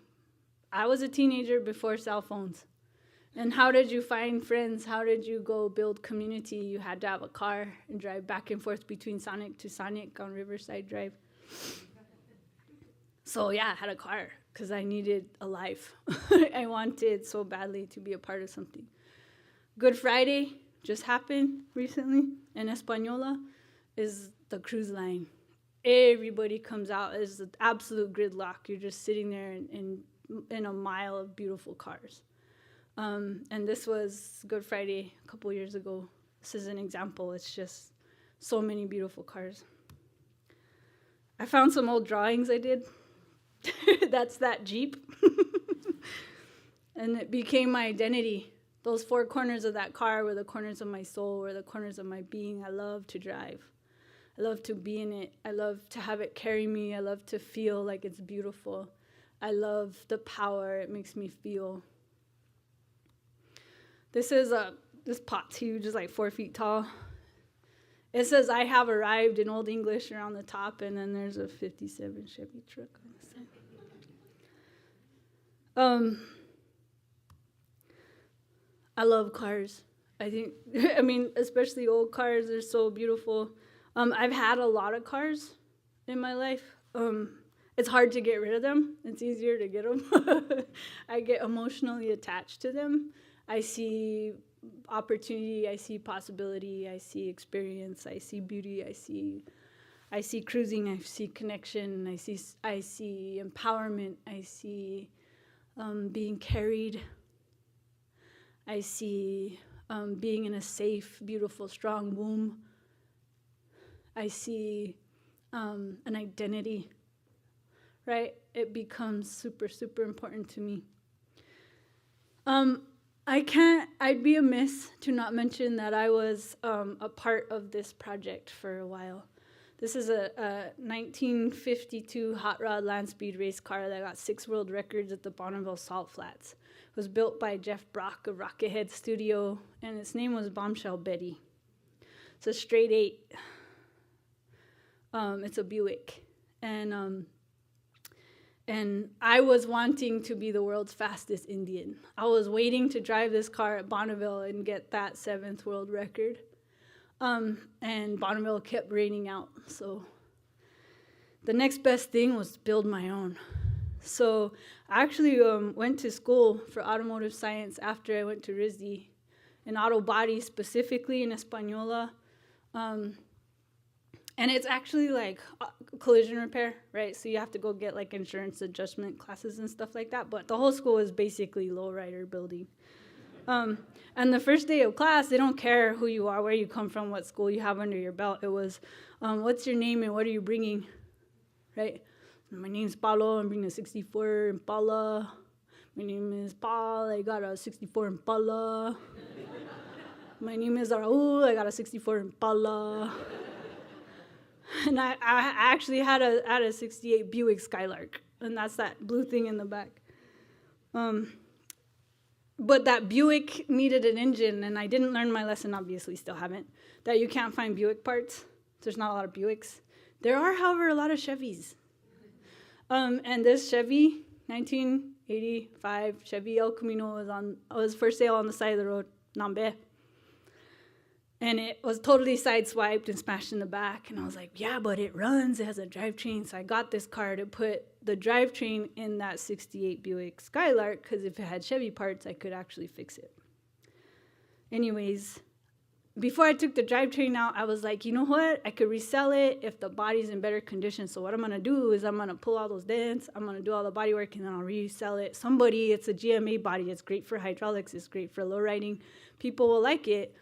I was a teenager before cell phones. And how did you find friends? How did you go build community? You had to have a car and drive back and forth between Sonic to Sonic on Riverside Drive. So yeah, I had a car because I needed a life. I wanted so badly to be a part of something. Good Friday just happened recently, and Española is the cruise line. Everybody comes out. It's an absolute gridlock. You're just sitting there in a mile of beautiful cars. And this was Good Friday a couple years ago. This is an example. It's just so many beautiful cars. I found some old drawings I did. That's that Jeep. And it became my identity. Those four corners of that car were the corners of my soul, were the corners of my being. I love to drive. I love to be in it. I love to have it carry me. I love to feel like it's beautiful. I love the power it makes me feel. This pot's huge, it's like 4 feet tall. It says, "I have arrived" in Old English around the top, and then there's a 57 Chevy truck on the side. I love cars. I mean, especially old cars, they're so beautiful. I've had a lot of cars in my life. It's hard to get rid of them. It's easier to get them. I get emotionally attached to them. I see opportunity, I see possibility, I see experience, I see beauty, I see cruising, I see connection, I see empowerment, I see being carried, I see being in a safe, beautiful, strong womb. I see an identity, right? It becomes super, super important to me. I'd be amiss to not mention that I was a part of this project for a while. This is a 1952 hot rod land speed race car that got 6 world records at the Bonneville Salt Flats. It was built by Jeff Brock of Rocket Head Studio, and its name was Bombshell Betty. It's a straight 8. It's a Buick. And I was wanting to be the world's fastest Indian. I was waiting to drive this car at Bonneville and get that 7th world record. And Bonneville kept raining out. So the next best thing was to build my own. So I actually went to school for automotive science after I went to RISD, in auto body, specifically in Española. And it's actually like collision repair, right? So you have to go get like insurance adjustment classes and stuff like that. But the whole school is basically lowrider building. And the first day of class, they don't care who you are, where you come from, what school you have under your belt. It was, what's your name and what are you bringing, right? My name's Paulo, I'm bringing a 64 Impala. My name is Paul, I got a 64 Impala. My name is Raul, I got a 64 Impala. And I actually had a 68 Buick Skylark, and that's that blue thing in the back. But that Buick needed an engine, and I didn't learn my lesson, obviously still haven't, that you can't find Buick parts. There's not a lot of Buicks. There are, however, a lot of Chevys. And this Chevy, 1985 Chevy El Camino was for sale on the side of the road, Nambe. And it was totally sideswiped and smashed in the back. And I was like, yeah, but it runs. It has a drivetrain. So I got this car to put the drivetrain in that 68 Buick Skylark, because if it had Chevy parts, I could actually fix it. Anyways, before I took the drivetrain out, I was like, you know what? I could resell it if the body's in better condition. So what I'm going to do is I'm going to pull all those dents. I'm going to do all the body work, and then I'll resell it. It's a GMA body. It's great for hydraulics. It's great for low riding. People will like it.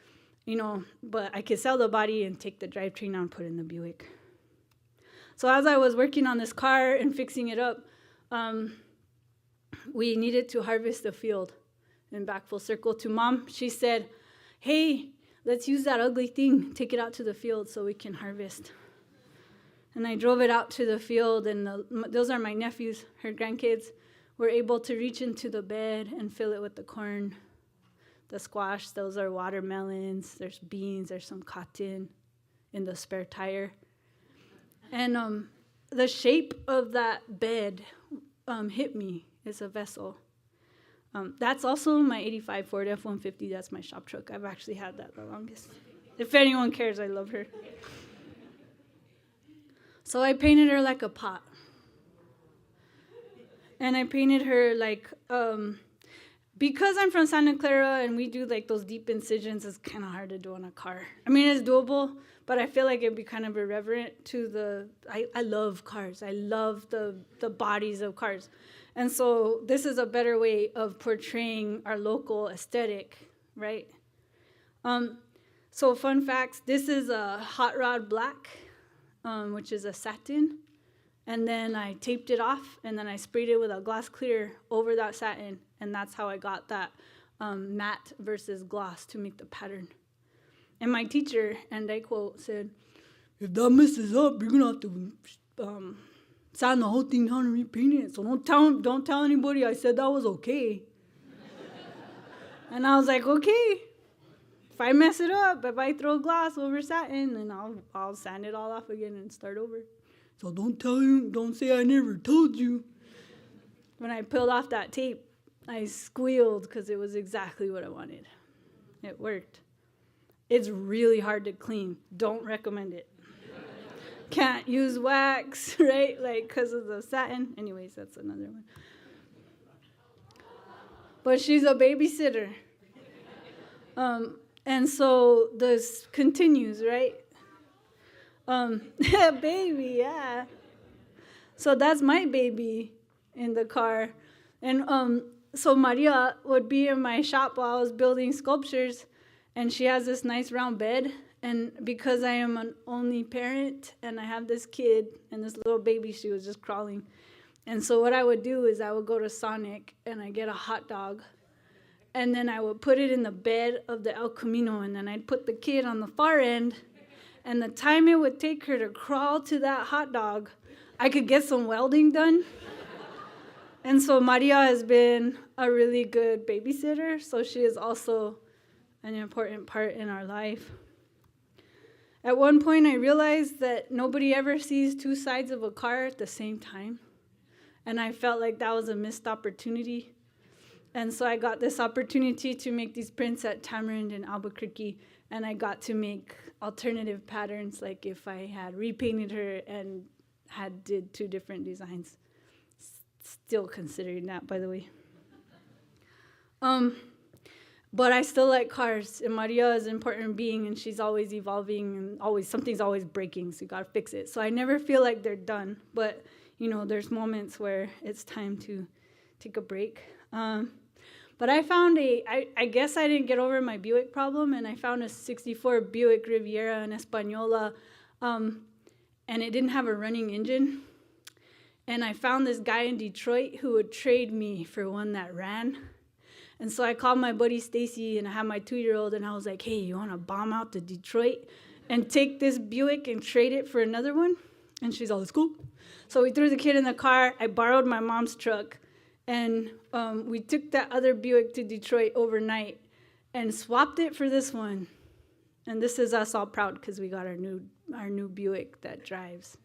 But I could sell the body and take the drivetrain out and put it in the Buick. So as I was working on this car and fixing it up, we needed to harvest the field. And back full circle to Mom, she said, hey, let's use that ugly thing, take it out to the field so we can harvest. And I drove it out to the field, and those are my nephews, her grandkids, were able to reach into the bed and fill it with the corn, the squash. Those are watermelons, there's beans, there's some cotton in the spare tire. And the shape of that bed hit me. It's a vessel. That's also my 85 Ford F-150. That's my shop truck. I've actually had that the longest. If anyone cares, I love her. So I painted her like a pot. And I painted her like, because I'm from Santa Clara and we do like those deep incisions, it's kind of hard to do on a car. I mean, it's doable, but I feel like it'd be kind of irreverent to I love cars. I love the bodies of cars. And so this is a better way of portraying our local aesthetic, right? So fun facts, this is a hot rod black, which is a satin. And then I taped it off, and then I sprayed it with a gloss clear over that satin, and that's how I got that matte versus gloss to make the pattern. And my teacher, and I quote, said, if that messes up, you're going to have to sand the whole thing down and repaint it. So don't tell anybody I said that was okay. And I was like, okay. If I mess it up, if I throw gloss over satin, then I'll sand it all off again and start over. So don't say I never told you. When I peeled off that tape, I squealed because it was exactly what I wanted. It worked. It's really hard to clean. Don't recommend it. Can't use wax, right? Like, because of the satin. Anyways, that's another one. But she's a babysitter. And so this continues, right? Baby, yeah. So that's my baby in the car. And so Maria would be in my shop while I was building sculptures, and she has this nice round bed. And because I am an only parent and I have this kid and this little baby, she was just crawling. And so what I would do is I would go to Sonic and I get a hot dog, and then I would put it in the bed of the El Camino, and then I'd put the kid on the far end. And the time it would take her to crawl to that hot dog, I could get some welding done. And so Maria has been a really good babysitter, so she is also an important part in our life. At one point, I realized that nobody ever sees two sides of a car at the same time. And I felt like that was a missed opportunity. And so I got this opportunity to make these prints at Tamarind in Albuquerque, and I got to make alternative patterns, like if I had repainted her and did two different designs. Still considering that, by the way. But I still like cars, and Maria is an important being, and she's always evolving, and something's always breaking, so you gotta fix it. So I never feel like they're done, but there's moments where it's time to take a break. But I found I guess I didn't get over my Buick problem, and I found a 64 Buick Riviera in Española, and it didn't have a running engine. And I found this guy in Detroit who would trade me for one that ran. And so I called my buddy Stacy, and I had my 2-year-old, and I was like, hey, you want to bomb out to Detroit and take this Buick and trade it for another one? And she's all, let's go. So we threw the kid in the car. I borrowed my mom's truck. And we took that other Buick to Detroit overnight and swapped it for this one. And this is us all proud because we got our new Buick that drives.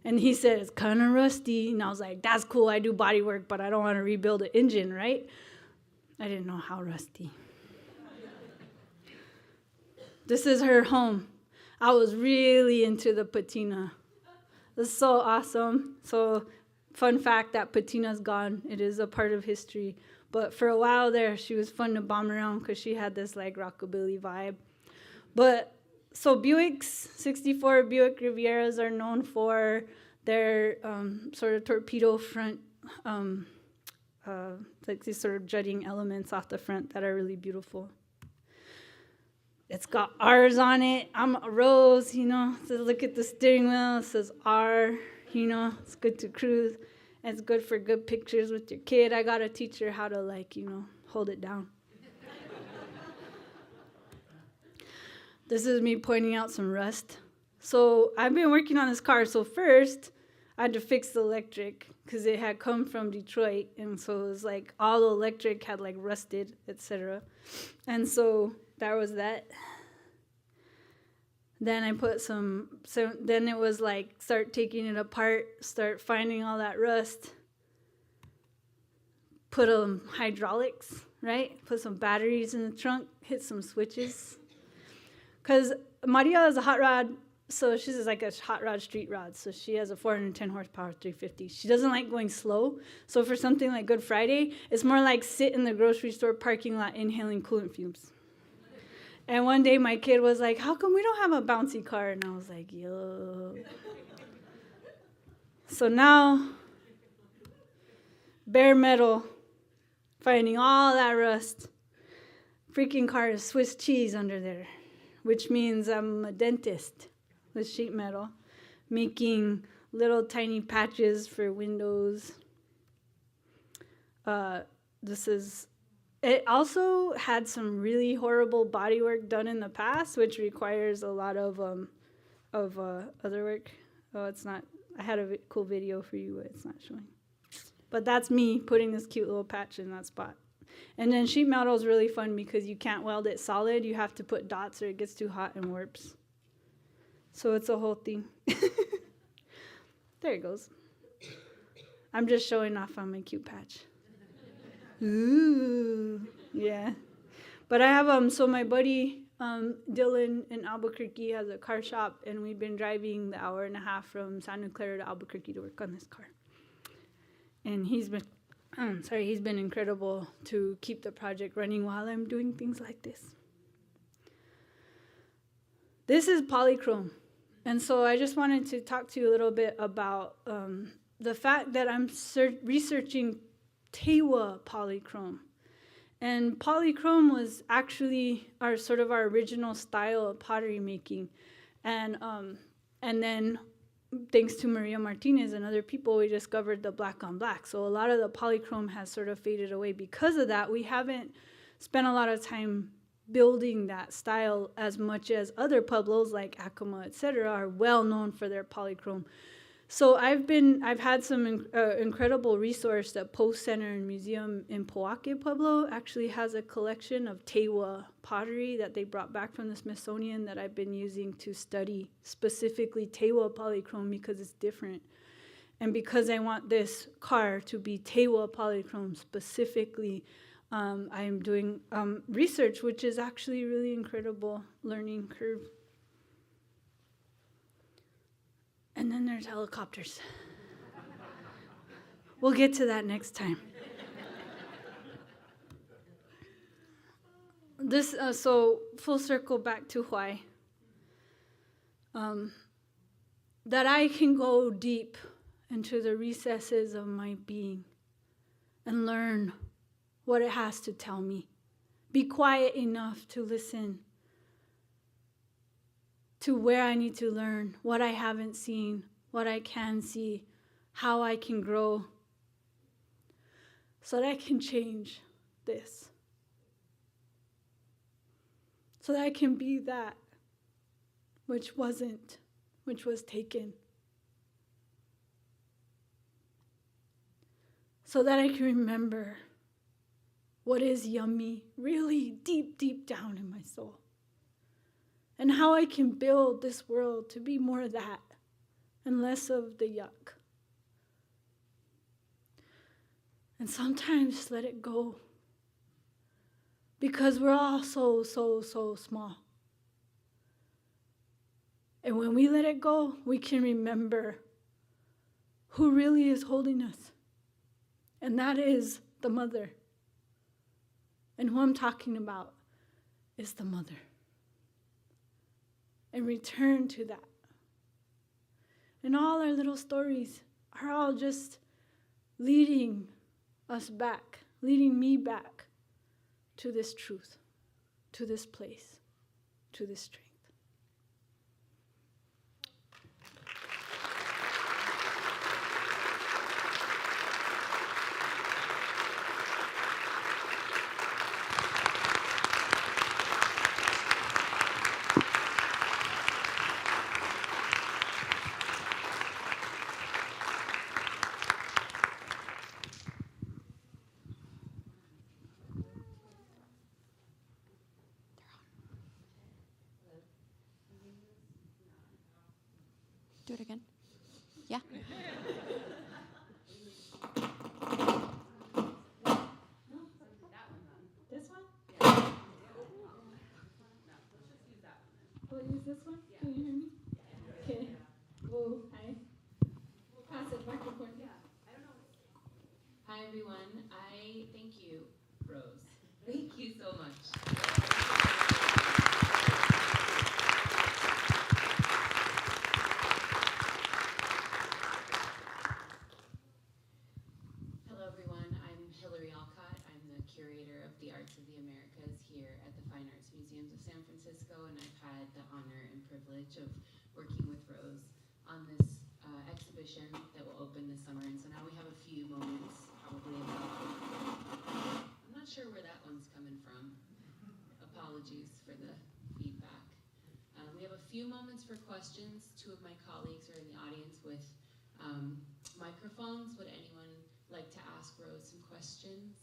And he said, it's kind of rusty. And I was like, that's cool. I do body work, but I don't want to rebuild an engine, right? I didn't know how rusty. This is her home. I was really into the patina. It's so awesome. So fun fact, that patina's gone. It is a part of history. But for a while there, she was fun to bomb around because she had this like rockabilly vibe. But so Buicks, 64 Buick Rivieras are known for their sort of torpedo front, like these sort of jutting elements off the front that are really beautiful. It's got R's on it. I'm a Rose, you know. So look at the steering wheel. It says R, you know. It's good to cruise. It's good for good pictures with your kid. I got to teach her how to, like, you know, hold it down. This is me pointing out some rust. So I've been working on this car. So first, I had to fix the electric because it had come from Detroit. And so it was like all the electric had like rusted, etc. And so that was that. Then I put so then it was like start taking it apart, start finding all that rust. Put hydraulics, right? Put some batteries in the trunk, hit some switches. Because Maria is a hot rod, so she's like a hot rod street rod. So she has a 410 horsepower 350. She doesn't like going slow. So for something like Good Friday, it's more like sit in the grocery store parking lot inhaling coolant fumes. And one day my kid was like, how come we don't have a bouncy car? And I was like, yo. So now, bare metal, finding all that rust. Freaking car is Swiss cheese under there, which means I'm a dentist with sheet metal, making little tiny patches for windows. It also had some really horrible bodywork done in the past, which requires a lot of other work. Oh, it's not. I had a cool video for you, but it's not showing. But that's me putting this cute little patch in that spot. And then sheet metal is really fun because you can't weld it solid. You have to put dots or it gets too hot and warps. So it's a whole thing. There it goes. I'm just showing off on my cute patch. Ooh, yeah. But I have, so my buddy Dylan in Albuquerque has a car shop, and we've been driving the hour and a half from Santa Clara to Albuquerque to work on this car. And he's been incredible to keep the project running while I'm doing things like this. This is Polychrome. And so I just wanted to talk to you a little bit about the fact that I'm researching Tewa Polychrome. And Polychrome was actually our original style of pottery making. And then thanks to Maria Martinez and other people, we discovered the black on black. So a lot of the Polychrome has sort of faded away. Because of that, we haven't spent a lot of time building that style as much as other pueblos like Acoma, etc., are well known for their Polychrome. So I've had some incredible resource. That Post Center and Museum in Poake Pueblo actually has a collection of Tewa pottery that they brought back from the Smithsonian that I've been using to study specifically Tewa Polychrome because it's different. And because I want this car to be Tewa Polychrome specifically, I'm doing research, which is actually a really incredible learning curve. And then there's helicopters. We'll get to that next time. This, so full circle back to why. That I can go deep into the recesses of my being and learn what it has to tell me. Be quiet enough to listen to where I need to learn, what I haven't seen, what I can see, how I can grow, so that I can change this. So that I can be that which wasn't, which was taken. So that I can remember what is yummy, really deep, deep down in my soul. And how I can build this world to be more of that and less of the yuck. And sometimes just let it go. Because we're all so, so, so small. And when we let it go, we can remember who really is holding us. And that is the mother. And who I'm talking about is the mother. And return to that. And all our little stories are all just leading us back, leading me back to this truth, to this place, to this strength. Do it again. Yeah. This one? Yeah. We'll use this one? Yeah. Can you hear me? Okay. Whoa, hi. We'll pass it microphone. Yeah. I don't know. Hi, everyone. I thank you, Rose. Thank you so much. Hello, everyone. I'm Hillary Alcott. I'm the curator of the Arts of the Americas here at the Fine Arts Museums of San Francisco, and I've had the honor and privilege of working with Rose on this exhibition that will open this summer. And so now we have a few moments, probably about, I'm not sure where that one's coming from. Apologies for the feedback. We have a few moments for questions. Two of my colleagues are in the audience with microphones. Would anyone like to ask Rose some questions?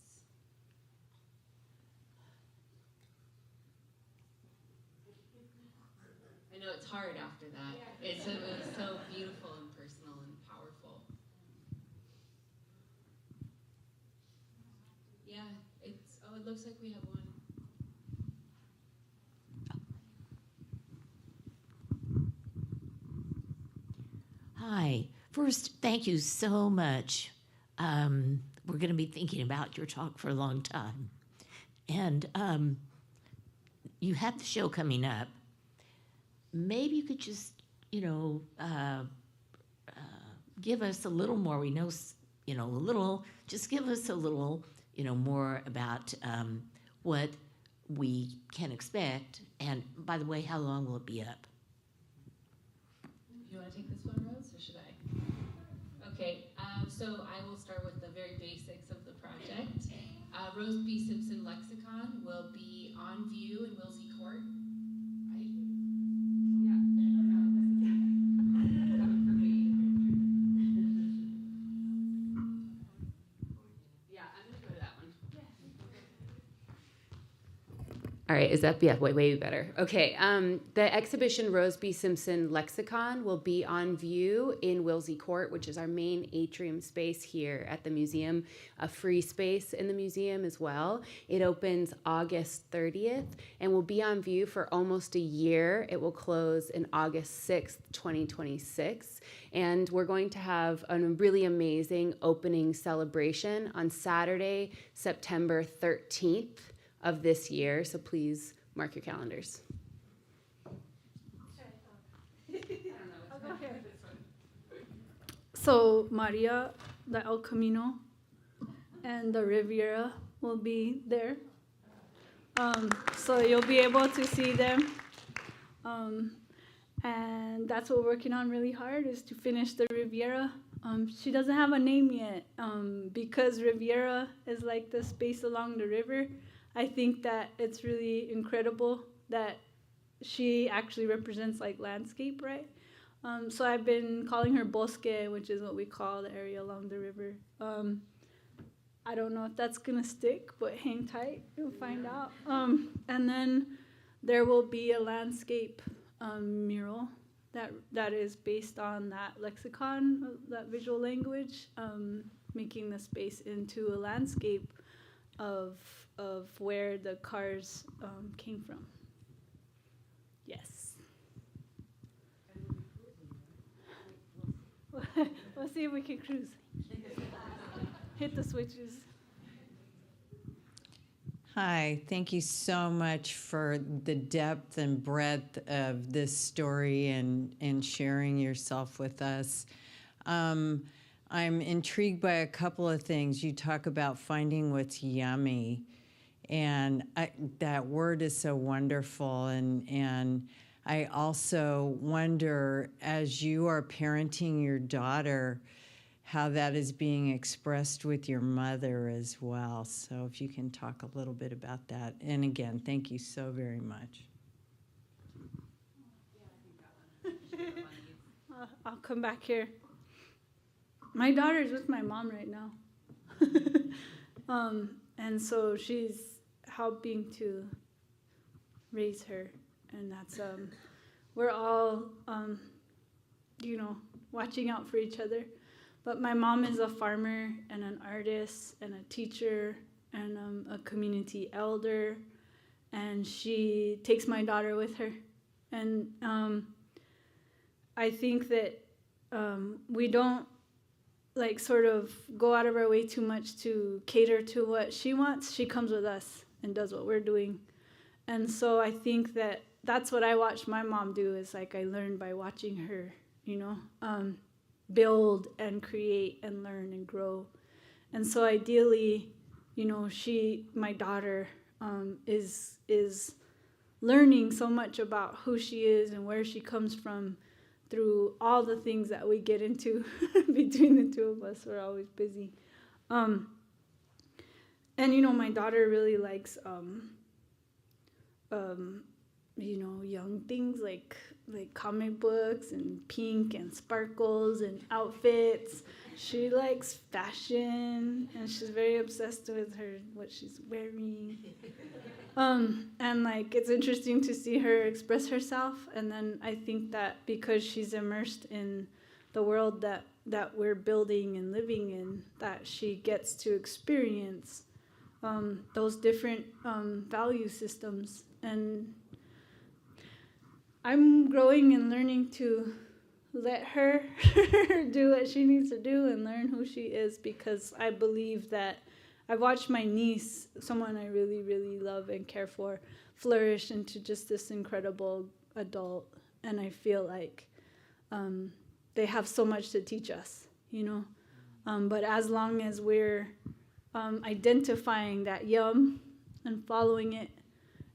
I know it's hard after that. Yeah. It was so beautiful and personal and powerful. Yeah, it looks like we have one. Hi. First, thank you so much. We're going to be thinking about your talk for a long time. And you have the show coming up. Maybe you could just, give us a little more. We know, just give us a little, more about what we can expect. And by the way, how long will it be up? You want to take this one, Rose, or should I? Okay, so I will start with the very basics of the project. Rose B. Simpson Lexicon will be on view in Wilsey Court. Right? Yeah. Yeah, I'm going to go to that one. All right, is that, yeah, way better. Okay, the exhibition Rose B. Simpson Lexicon will be on view in Wilsey Court, which is our main atrium space here at the museum, a free space in the museum as well. It opens August 30th and will be on view for almost a year. It will close in August 6th, 2026. And we're going to have a really amazing opening celebration on Saturday, September 13th. Of this year, so please mark your calendars. So Maria, the El Camino, and the Riviera will be there. So you'll be able to see them. And that's what we're working on really hard, is to finish the Riviera. She doesn't have a name yet, because Riviera is like the space along the river. I think that it's really incredible that she actually represents like landscape, right? So I've been calling her Bosque, which is what we call the area along the river. I don't know if that's gonna stick, but hang tight, you'll find out. And then there will be a landscape mural that is based on that lexicon, that visual language, making the space into a landscape of where the cars came from. Yes. We'll see if we can cruise. Hit the switches. Hi, thank you so much for the depth and breadth of this story and sharing yourself with us. I'm intrigued by a couple of things. You talk about finding what's yummy. And that word is so wonderful. And I also wonder, as you are parenting your daughter, how that is being expressed with your mother as well. So if you can talk a little bit about that. And again, thank you so very much. I'll come back here. My daughter's with my mom right now. And so she's helping to raise her. And that's, we're all, watching out for each other. But my mom is a farmer and an artist and a teacher and a community elder. And she takes my daughter with her. And I think that we don't sort of go out of our way too much to cater to what she wants. She comes with us and does what we're doing. And so I think that that's what I watched my mom do, is I learned by watching her, build and create and learn and grow. And so ideally, my daughter is learning so much about who she is and where she comes from through all the things that we get into between the two of us. We're always busy. And, my daughter really likes, young things like comic books and pink and sparkles and outfits. She likes fashion, and she's very obsessed with what she's wearing. And it's interesting to see her express herself. And then I think that because she's immersed in the world that we're building and living in, that she gets to experience those different value systems. And I'm growing and learning to let her do what she needs to do and learn who she is, because I believe that I've watched my niece, someone I really, really love and care for, flourish into just this incredible adult. And I feel like they have so much to teach us, But as long as we're identifying that yum and following it,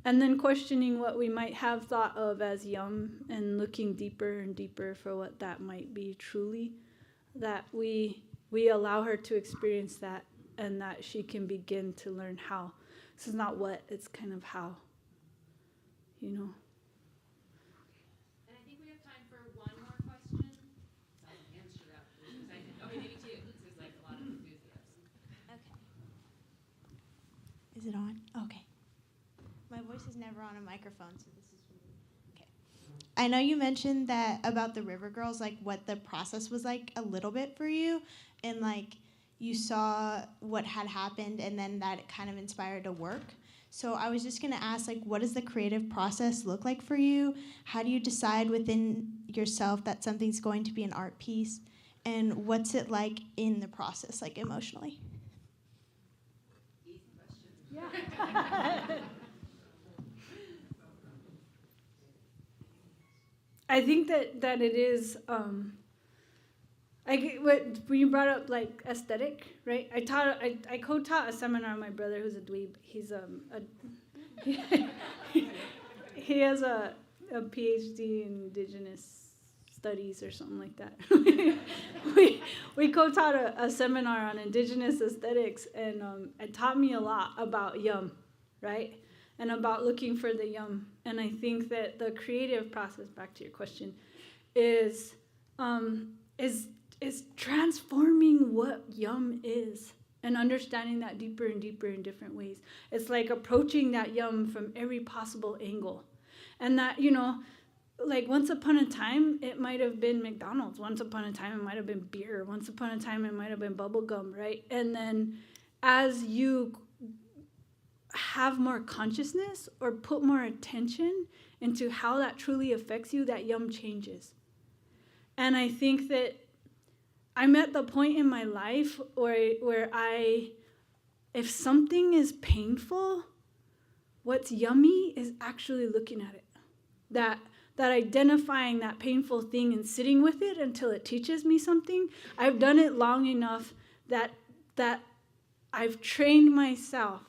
and then questioning what we might have thought of as yum and looking deeper and deeper for what that might be truly, that we allow her to experience that, and that she can begin to learn how. This is not what, it's kind of how, And I think we have time for one more question. Someone hands should up. Okay, maybe two. There's a lot of enthusiasm. Okay. Is it on? Okay. My voice is never on a microphone, so this is really okay. I know you mentioned that about the River Girls, what the process was like a little bit for you, and you saw what had happened, and then that it kind of inspired to work. So I was just gonna ask, what does the creative process look like for you? How do you decide within yourself that something's going to be an art piece, and what's it like in the process, emotionally? Easy question. Yeah. I think that it is. When you brought up aesthetic, right? I co-taught a seminar with my brother, who's a dweeb. He's he has a PhD in Indigenous Studies or something like that. we co-taught a seminar on Indigenous aesthetics, and it taught me a lot about yum, right? And about looking for the yum. And I think that the creative process, back to your question, is transforming what yum is and understanding that deeper and deeper in different ways. It's like approaching that yum from every possible angle. And that, once upon a time, it might have been McDonald's. Once upon a time, it might have been beer. Once upon a time, it might have been bubble gum, right? And then as you have more consciousness or put more attention into how that truly affects you, that yum changes. And I think that I'm at the point in my life where if something is painful, what's yummy is actually looking at it. That identifying that painful thing and sitting with it until it teaches me something. I've done it long enough that I've trained myself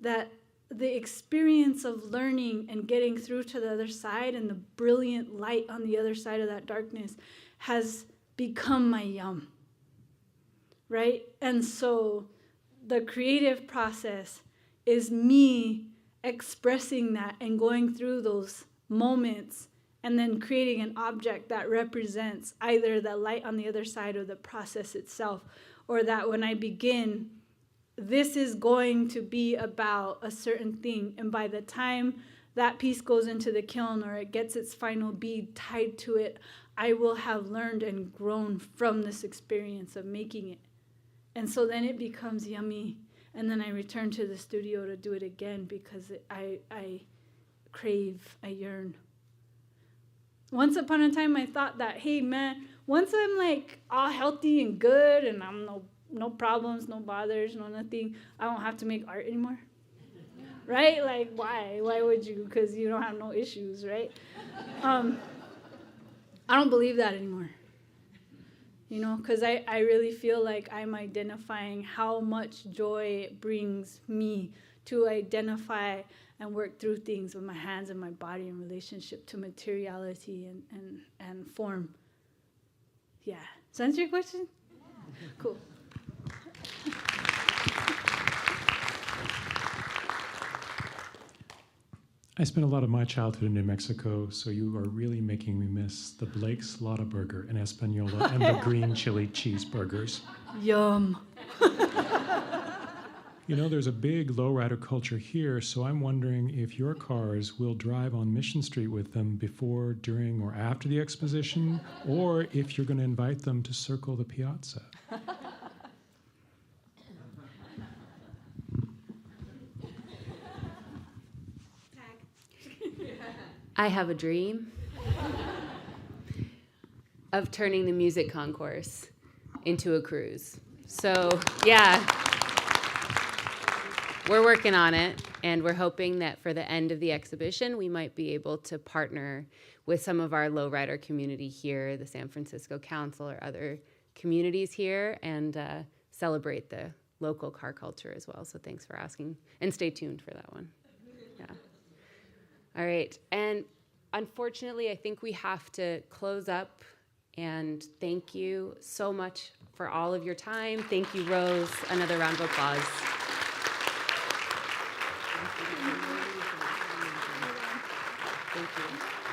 that the experience of learning and getting through to the other side and the brilliant light on the other side of that darkness has become my yum, right? And so the creative process is me expressing that and going through those moments and then creating an object that represents either the light on the other side or the process itself, or that when I begin, this is going to be about a certain thing. And by the time that piece goes into the kiln or it gets its final bead tied to it, I will have learned and grown from this experience of making it. And so then it becomes yummy. And then I return to the studio to do it again because I crave, I yearn. Once upon a time, I thought that, hey, man, once I'm like all healthy and good and I'm no problems, no bothers, no nothing, I don't have to make art anymore. Right? Like, why? Why would you? Because you don't have no issues, right? I don't believe that anymore. You know, because I really feel like I'm identifying how much joy it brings me to identify and work through things with my hands and my body in relationship to materiality and form. Yeah. Does that answer your question? Yeah. Cool. I spent a lot of my childhood in New Mexico, so you are really making me miss the Blake's Lotta Burger in Espanola and the green chili cheeseburgers. Yum. You know, there's a big lowrider culture here, so I'm wondering if your cars will drive on Mission Street with them before, during, or after the exposition, or if you're going to invite them to circle the piazza. I have a dream of turning the music concourse into a cruise. So, yeah. We're working on it, and we're hoping that for the end of the exhibition, we might be able to partner with some of our lowrider community here, the San Francisco Council or other communities here, and celebrate the local car culture as well. So thanks for asking, and stay tuned for that one. Yeah. All right, and unfortunately, I think we have to close up, and thank you so much for all of your time. Thank you, Rose. Another round of applause. Thank you.